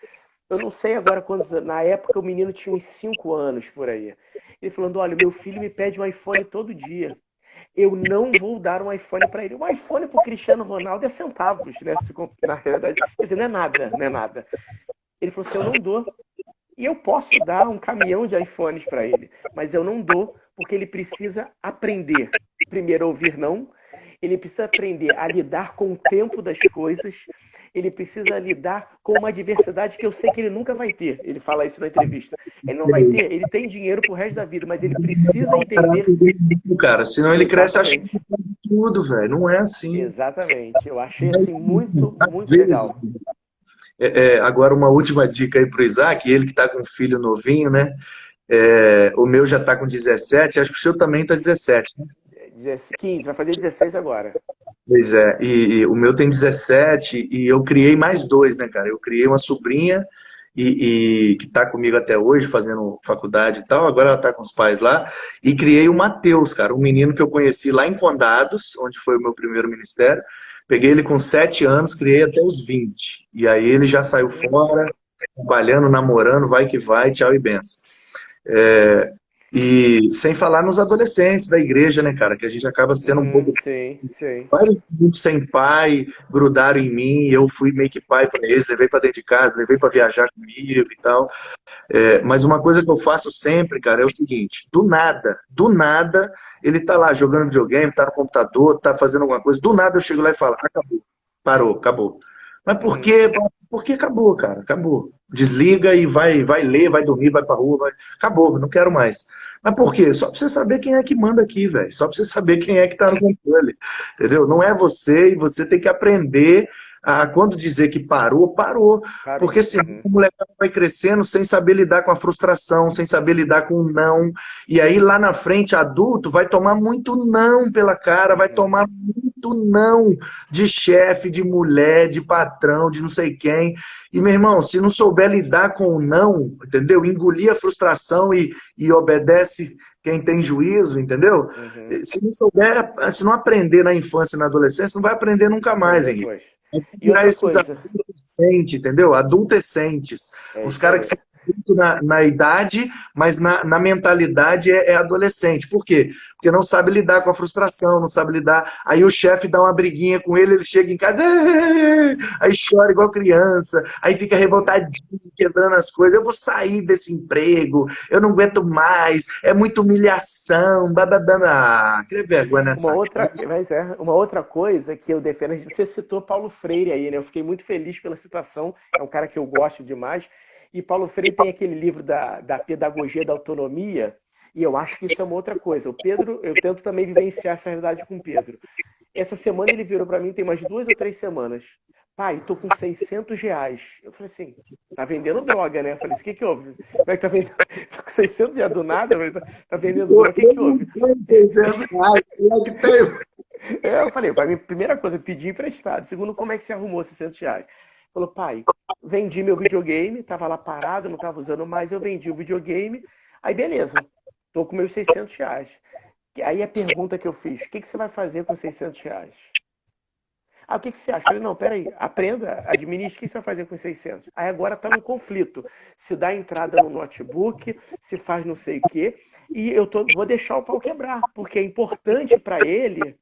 S2: Eu não sei agora quantos anos. Na época o menino tinha uns 5 anos por aí. Ele falando: olha, meu filho me pede um iPhone todo dia. Eu não vou dar um iPhone para ele. Um iPhone para o Cristiano Ronaldo é centavos, né? Na realidade, quer dizer, não é nada, não é nada. Ele falou assim: eu não dou. E eu posso dar um caminhão de iPhones para ele, mas eu não dou porque ele precisa aprender. Primeiro, a ouvir não. Ele precisa aprender a lidar com o tempo das coisas. Ele precisa lidar com uma diversidade que eu sei que ele nunca vai ter. Ele fala isso na entrevista. Ele não vai ter, ele tem dinheiro pro resto da vida, mas ele precisa entender.
S1: Cara, senão ele cresce achando que
S2: Exatamente.
S1: pode tudo, velho. Não é assim.
S2: Exatamente. Eu achei assim muito,
S1: Às
S2: muito
S1: vezes,
S2: legal.
S1: agora uma última dica aí pro Isaac, ele que tá com um filho novinho, né? O meu já tá com 17, acho que o seu também tá 17, né?
S2: 15, vai fazer 16 agora.
S1: Pois é, e o meu tem 17 e eu criei mais dois, né, cara? Eu criei uma sobrinha que está comigo até hoje, fazendo faculdade e tal, agora ela está com os pais lá, e criei o Matheus, cara, um menino que eu conheci lá em Condados, onde foi o meu primeiro ministério. Peguei ele com 7 anos, criei até os 20. E aí ele já saiu fora, trabalhando, namorando, vai que vai, tchau e benção. E sem falar nos adolescentes da igreja, né, cara, que a gente acaba sendo um pouco.
S2: Sim, sim.
S1: Vários grupos sem pai grudaram em mim, e eu fui meio que pai para eles, levei para dentro de casa, levei para viajar comigo e tal. Mas uma coisa que eu faço sempre, cara, é o seguinte: do nada, ele tá lá jogando videogame, tá no computador, tá fazendo alguma coisa, do nada eu chego lá e falo: acabou, parou, acabou. Mas por
S2: Uhum.
S1: quê? Porque acabou, cara, acabou. Desliga e vai ler, vai dormir, vai pra rua, vai. Acabou, não quero mais. Mas por quê? Só pra você saber quem é que manda aqui, velho. Só pra você saber quem é que tá no controle. Entendeu? Não é você, e você tem que aprender a quando dizer que parou, parou.
S2: Parou.
S1: Porque senão
S2: Uhum.
S1: o moleque vai crescendo sem saber lidar com a frustração, sem saber lidar com o não. E aí lá na frente, adulto, vai tomar muito não pela cara, vai
S2: Uhum.
S1: tomar muito não de chefe, de mulher, de patrão, de não sei quem. E, meu irmão, se não souber lidar com o não, entendeu? Engolir a frustração e obedece quem tem juízo, entendeu?
S2: Uhum.
S1: Se não souber, se não aprender na infância e na adolescência, não vai aprender nunca mais,
S2: Aprender
S1: Henrique.
S2: depois.
S1: Tem que
S2: E
S1: virar
S2: outra
S1: esses
S2: coisa,
S1: adolescentes, entendeu? Adolescentes.
S2: é
S1: Os
S2: isso
S1: caras que
S2: aí.
S1: são adultos na idade, mas na mentalidade é adolescente. Por quê? Porque não sabe lidar com a frustração, não sabe lidar. Aí o chefe dá uma briguinha com ele, ele chega em casa, aí chora igual criança, aí fica
S2: Uhum.
S1: revoltadinho, quebrando as coisas. Eu vou sair desse emprego, eu não aguento mais, é muita humilhação, bababá. Ah, que vergonha
S2: Uma
S1: nessa
S2: outra,
S1: cara.
S2: uma outra coisa que eu defendo, você citou Paulo Freire aí, né? Eu fiquei muito feliz pela citação, é um cara que eu gosto demais. E Paulo Freire tem aquele livro da pedagogia da autonomia, e eu acho que isso é uma outra coisa. O Pedro, eu tento também vivenciar essa realidade com o Pedro. Essa semana ele virou para mim, tem mais 2 ou 3 semanas. Pai, tô com R$ 600. Eu falei assim, tá vendendo droga, né? Eu falei assim, o que que houve? Como é que tá vendendo? Tô com 600 já do nada, eu falei, tá vendendo
S1: Pô,
S2: droga, o que
S1: eu
S2: que
S1: não
S2: houve?
S1: tenho 300 reais, pior que tenho.
S2: Eu falei, vai, minha primeira coisa, pedir emprestado. Segundo, como é que você arrumou R$ 600? Falou, pai, vendi meu videogame, tava lá parado, não tava usando mais, eu vendi o videogame. Aí, beleza, tô com meus R$ 600. Aí a pergunta que eu fiz, o que que você vai fazer com R$ 600? Ah, o que que você acha? Falei, não, peraí, aprenda, administre, o que você vai fazer com os 600? Aí agora tá num conflito. Se dá entrada no notebook, se faz não sei o quê, e vou deixar o pau quebrar, porque é importante para ele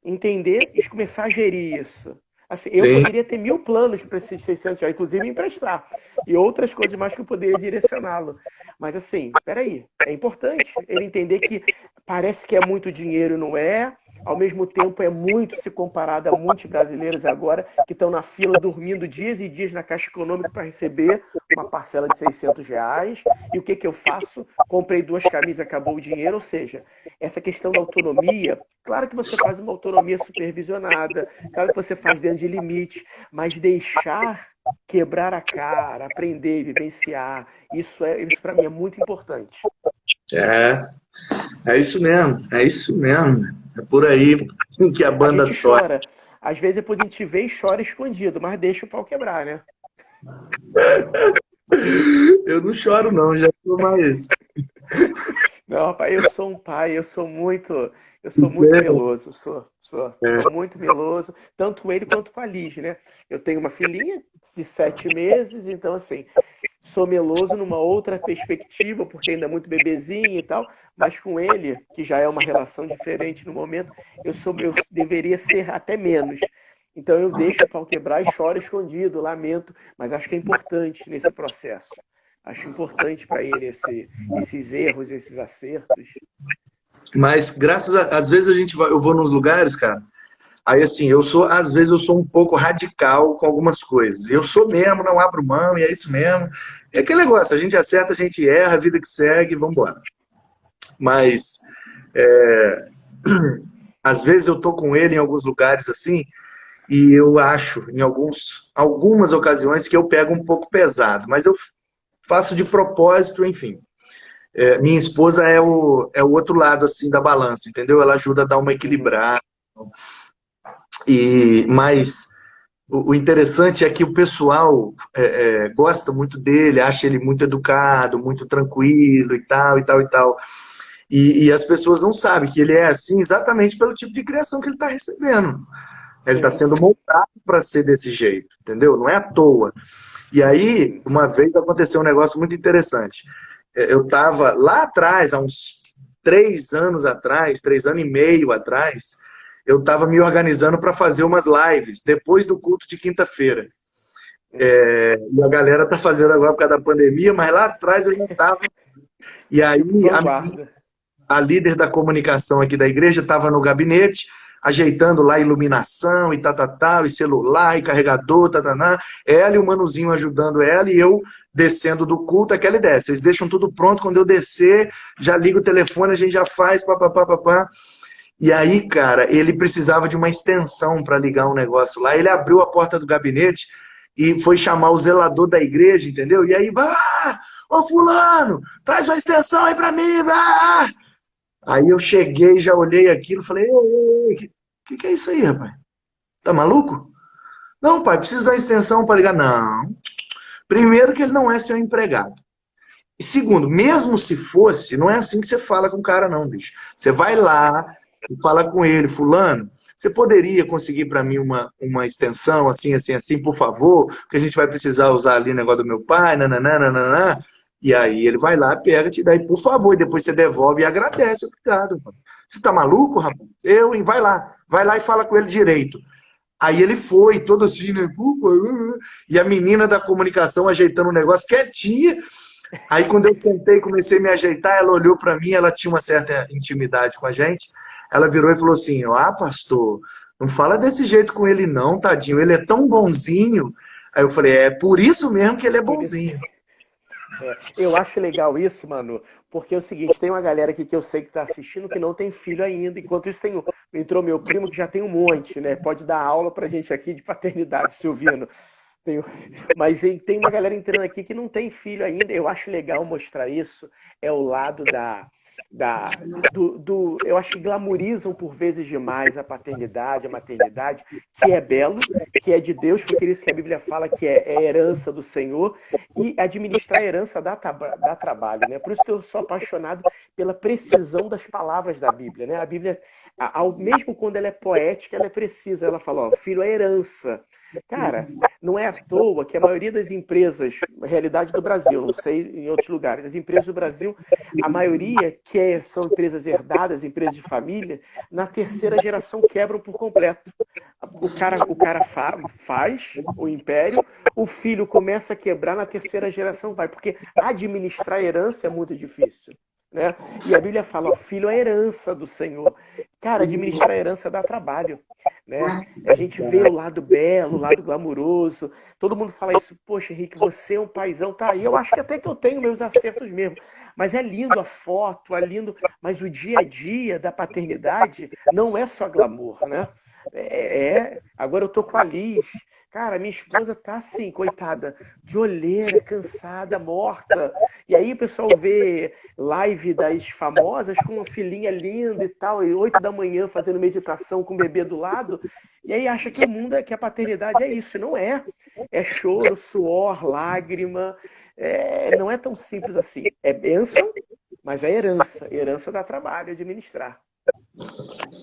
S2: entender e começar a gerir isso. Assim, eu
S1: sim,
S2: poderia ter 1.000 planos para esses 600 reais, inclusive emprestar. E outras coisas mais que eu poderia direcioná-lo. Mas assim, peraí, é importante ele entender que parece que é muito dinheiro, não é? Ao mesmo tempo, é muito se comparado a muitos brasileiros agora que estão na fila dormindo dias e dias na Caixa Econômica para receber uma parcela de 600 reais. E o que, que eu faço? Comprei 2 camisas, acabou o dinheiro. Ou seja, essa questão da autonomia, claro que você faz uma autonomia supervisionada, claro que você faz dentro de limite, mas deixar quebrar a cara, aprender, vivenciar, isso para mim é muito importante.
S1: é, é isso mesmo, é isso mesmo. É por aí que a
S2: A
S1: banda
S2: gente
S1: toca.
S2: chora. Às vezes depois a gente vê e chora escondido, mas deixa o pau quebrar, né?
S1: Eu não choro não, já sou mais.
S2: Não, rapaz, eu sou um pai, eu sou muito meloso, sou muito meloso, tanto ele quanto com a Liz, né? Eu tenho uma filhinha de 7 meses, então assim, sou meloso numa outra perspectiva, porque ainda é muito bebezinho e tal, mas com ele, que já é uma relação diferente no momento, eu deveria ser até menos. Então eu deixo o pau quebrar e choro escondido, lamento, mas acho que é importante nesse processo. Acho importante para ele esses erros, esses acertos.
S1: Mas às vezes eu vou nos lugares, cara. Aí assim, às vezes eu sou um pouco radical com algumas coisas. Eu sou mesmo, não abro mão e é isso mesmo. É aquele negócio, a gente acerta, a gente erra, a vida que segue, vamos embora. Mas às vezes eu tô com ele em alguns lugares assim, e eu acho em algumas ocasiões que eu pego um pouco pesado, mas eu faço de propósito, enfim. Minha esposa é o outro lado assim da balança, entendeu? Ela ajuda a dar uma
S2: Uhum.
S1: equilibrada. Mas o interessante é que o pessoal gosta muito dele, acha ele muito educado, muito tranquilo e tal, e tal, e tal. E as pessoas não sabem que ele é assim exatamente pelo tipo de criação que ele está recebendo. Ele está
S2: Sim,
S1: sendo
S2: sim.
S1: moldado para ser desse jeito, entendeu? Não é à toa. E aí,
S2: Uhum.
S1: uma vez aconteceu um negócio muito interessante. Eu estava lá atrás, há uns 3 anos atrás, 3 anos e meio atrás, eu estava me organizando para fazer umas lives depois do culto de quinta-feira.
S2: Uhum.
S1: E a galera tá fazendo agora por causa da pandemia, mas lá atrás eu já estava. E aí
S2: Tipo, vanguarda.
S1: a líder da comunicação aqui da igreja estava no gabinete, ajeitando lá iluminação e tal, e celular, e carregador, tataná. Ela e o Manuzinho ajudando ela, e eu descendo do culto, aquela ideia. Vocês deixam tudo pronto, quando eu descer, já liga o telefone, a gente já faz, papapá, papá. E aí, cara, ele precisava de uma extensão para ligar um negócio lá. Ele abriu a porta do gabinete e foi chamar o zelador da igreja, entendeu? E aí, ô fulano, traz uma extensão aí para mim, vá! Aí eu cheguei, já olhei aquilo, falei, ei, que é isso aí, rapaz? Tá maluco? Não, pai, preciso dar uma extensão para ligar. Não. Primeiro que ele não é seu empregado. E segundo, mesmo se fosse, não é assim que você fala com o cara, não, bicho. Você vai lá e fala com ele, fulano, você poderia conseguir para mim uma extensão assim, assim, assim, por favor? Porque a gente vai precisar usar ali o negócio do meu pai, nananã, nananã. E aí ele vai lá, pega, te dá, e por favor, e depois você devolve e agradece, obrigado. Mano. Você tá maluco, rapaz? Eu, hein? Vai lá e fala com ele direito. Aí ele foi, todo assim, né? E a menina da comunicação ajeitando o negócio quietinha, aí quando eu sentei e comecei a me ajeitar, ela olhou para mim, ela tinha uma certa intimidade com a gente. Ela virou e falou assim: "Ah, pastor, não fala desse jeito com ele não, tadinho, ele é tão bonzinho". Aí eu falei: "É por isso mesmo que ele é
S2: Por isso.
S1: bonzinho".
S2: Eu acho legal isso, mano, porque é o seguinte, tem uma galera aqui que eu sei que tá assistindo que não tem filho ainda, enquanto isso entrou meu primo que já tem um monte, né? Pode dar aula pra gente aqui de paternidade, Silvino. Tem- Mas tem uma galera entrando aqui que não tem filho ainda. Eu acho legal mostrar isso. É o lado eu acho que glamorizam por vezes demais a paternidade, a maternidade, que é belo, que é de Deus, porque é isso que a Bíblia fala que é herança do Senhor, e administrar a herança dá trabalho, né? Por isso que eu sou apaixonado pela precisão das palavras da Bíblia, né? A Bíblia, mesmo quando ela é poética, ela é precisa. Ela fala, ó, filho é herança. Cara, não é à toa que a maioria das empresas, realidade do Brasil, não sei em outros lugares, as empresas do Brasil, a maioria são empresas herdadas, empresas de família, na terceira geração quebram por completo. O cara faz o império, o filho começa a quebrar, na terceira geração vai, porque administrar a herança é muito difícil. Né? E a Bíblia fala, ó, filho é a herança do Senhor. Cara, administrar a herança dá trabalho. Né? A gente vê o lado belo, o lado glamuroso. Todo mundo fala isso, poxa, Henrique, você é um paizão, tá aí. Eu acho que até que eu tenho meus acertos mesmo. Mas é lindo a foto, é lindo. Mas o dia a dia da paternidade não é só glamour, né? Agora eu tô com a Liz. Cara, minha esposa tá assim, coitada, de olheira, cansada, morta. E aí o pessoal vê live das famosas com uma filhinha linda e tal, e 8 da manhã fazendo meditação com o bebê do lado, e aí acha que o mundo que a paternidade é isso. Não é. É choro, suor, lágrima. Não é tão simples assim. É bênção, mas é herança. Herança dá trabalho administrar.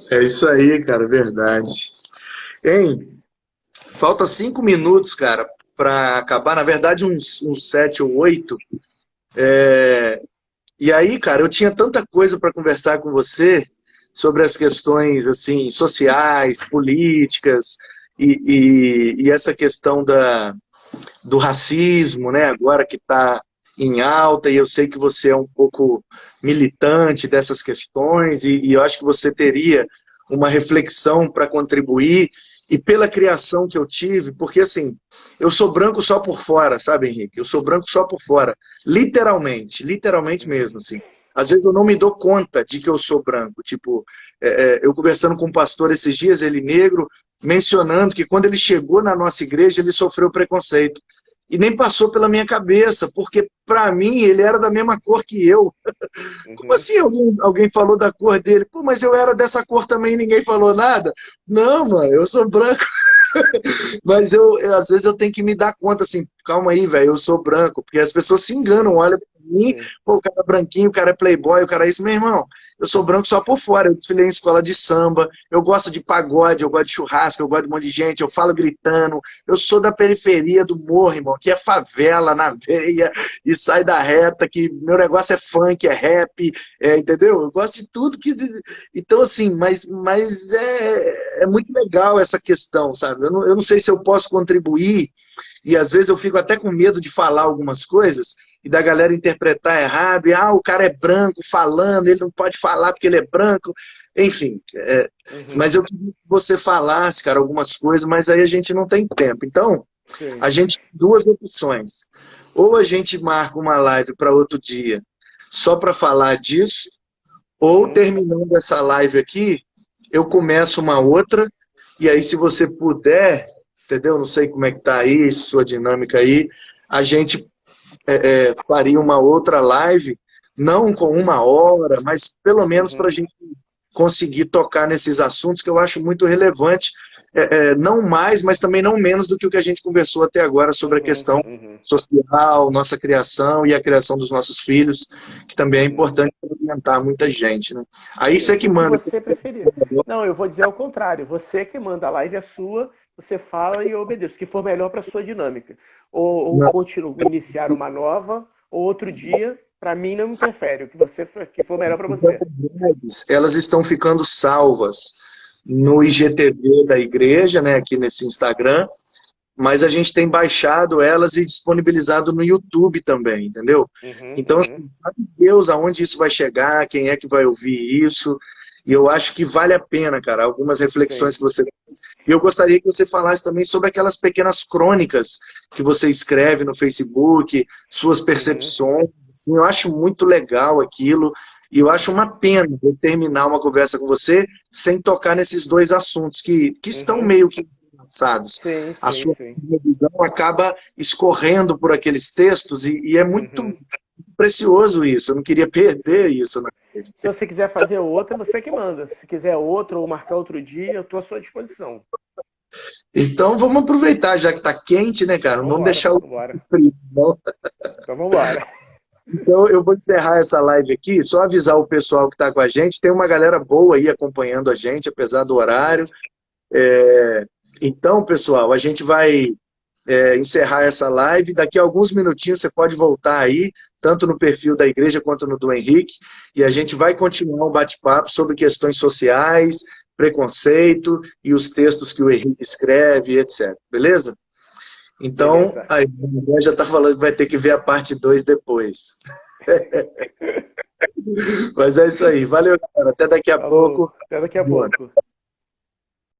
S1: É isso aí, cara, verdade. Hein? Falta 5 minutos, cara, para acabar. Na verdade, uns 7 ou 8. E aí, cara, eu tinha tanta coisa para conversar com você sobre as questões assim sociais, políticas e essa questão do racismo, né? Agora que está em alta, e eu sei que você é um pouco militante dessas questões, e eu acho que você teria uma reflexão para contribuir, e pela criação que eu tive, porque assim, eu sou branco só por fora, sabe, Henrique? Eu sou branco só por fora, literalmente mesmo, assim. Às vezes eu não me dou conta de que eu sou branco, tipo, eu conversando com um pastor esses dias, ele negro, mencionando que quando ele chegou na nossa igreja, ele sofreu preconceito. E nem passou pela minha cabeça, porque para mim ele era da mesma cor que eu. Como assim alguém falou da cor dele? Pô, mas eu era dessa cor também e ninguém falou nada? Não, mano, eu sou branco. Mas às vezes eu tenho que me dar conta assim, calma aí, velho, eu sou branco, porque as pessoas se enganam, olham pra mim, pô, o cara é branquinho, o cara é playboy, o cara é isso, meu irmão, eu sou branco só por fora, eu desfilei em escola de samba, eu gosto de pagode, eu gosto de churrasco, eu gosto de um monte de gente, eu falo gritando, eu sou da periferia do morro, irmão, que é favela na veia, e sai da reta, que meu negócio é funk, é rap, entendeu? Eu gosto de tudo que... Então, assim, mas é muito legal essa questão, sabe? Eu não sei se eu posso contribuir, e às vezes eu fico até com medo de falar algumas coisas, e da galera interpretar errado, e o cara é branco falando, ele não pode falar porque ele é branco, enfim. Mas eu queria que você falasse, cara, algumas coisas, mas aí a gente não tem tempo. Então, a gente tem duas opções. Ou a gente marca uma live para outro dia, só para falar disso, ou terminando essa live aqui, eu começo uma outra, e aí se você puder, entendeu? Não sei como é que tá aí, sua dinâmica aí, a gente faria uma outra live, não com 1 hora, mas pelo menos para a gente conseguir tocar nesses assuntos que eu acho muito relevante, não mais, mas também não menos do que o que a gente conversou até agora sobre a questão social, nossa criação e a criação dos nossos filhos, que também é importante para orientar muita gente. Né? Aí você que manda.
S2: O que você preferir. Não, eu vou dizer ao contrário. Você que manda, a live é sua, você fala e eu obedeço, o que for melhor para a sua dinâmica. Ou continuo, iniciar uma nova, ou outro dia, para mim não me interfere, o que for melhor para você.
S1: Elas estão ficando salvas no IGTV da igreja, né, aqui nesse Instagram, mas a gente tem baixado elas e disponibilizado no YouTube também, entendeu? Então, assim, sabe Deus aonde isso vai chegar, quem é que vai ouvir isso, e eu acho que vale a pena, cara, algumas reflexões que você fez. E eu gostaria que você falasse também sobre aquelas pequenas crônicas que você escreve no Facebook, suas percepções, assim, eu acho muito legal aquilo, e eu acho uma pena eu terminar uma conversa com você sem tocar nesses dois assuntos que estão meio que lançados. A sua visão acaba escorrendo por aqueles textos e é muito precioso isso. Eu não queria perder isso. Né?
S2: Se você quiser fazer outra, você que manda. Se quiser outra ou marcar outro dia, eu estou à sua disposição.
S1: Então vamos aproveitar, já que está quente, né, cara? Não deixar o frio. Não.
S2: Então vamos embora.
S1: Então eu vou encerrar essa live aqui, só avisar o pessoal que está com a gente, tem uma galera boa aí acompanhando a gente, apesar do horário. Então, pessoal, a gente vai encerrar essa live. Daqui a alguns minutinhos você pode voltar aí, tanto no perfil da igreja quanto no do Henrique, e a gente vai continuar um bate-papo sobre questões sociais, preconceito e os textos que o Henrique escreve, etc. Beleza? Então,
S2: Beleza.
S1: a André já está falando que vai ter que ver a parte 2 depois. Mas é isso aí. Valeu, galera. Até daqui a
S2: Falou.
S1: pouco.
S2: Até daqui a pouco.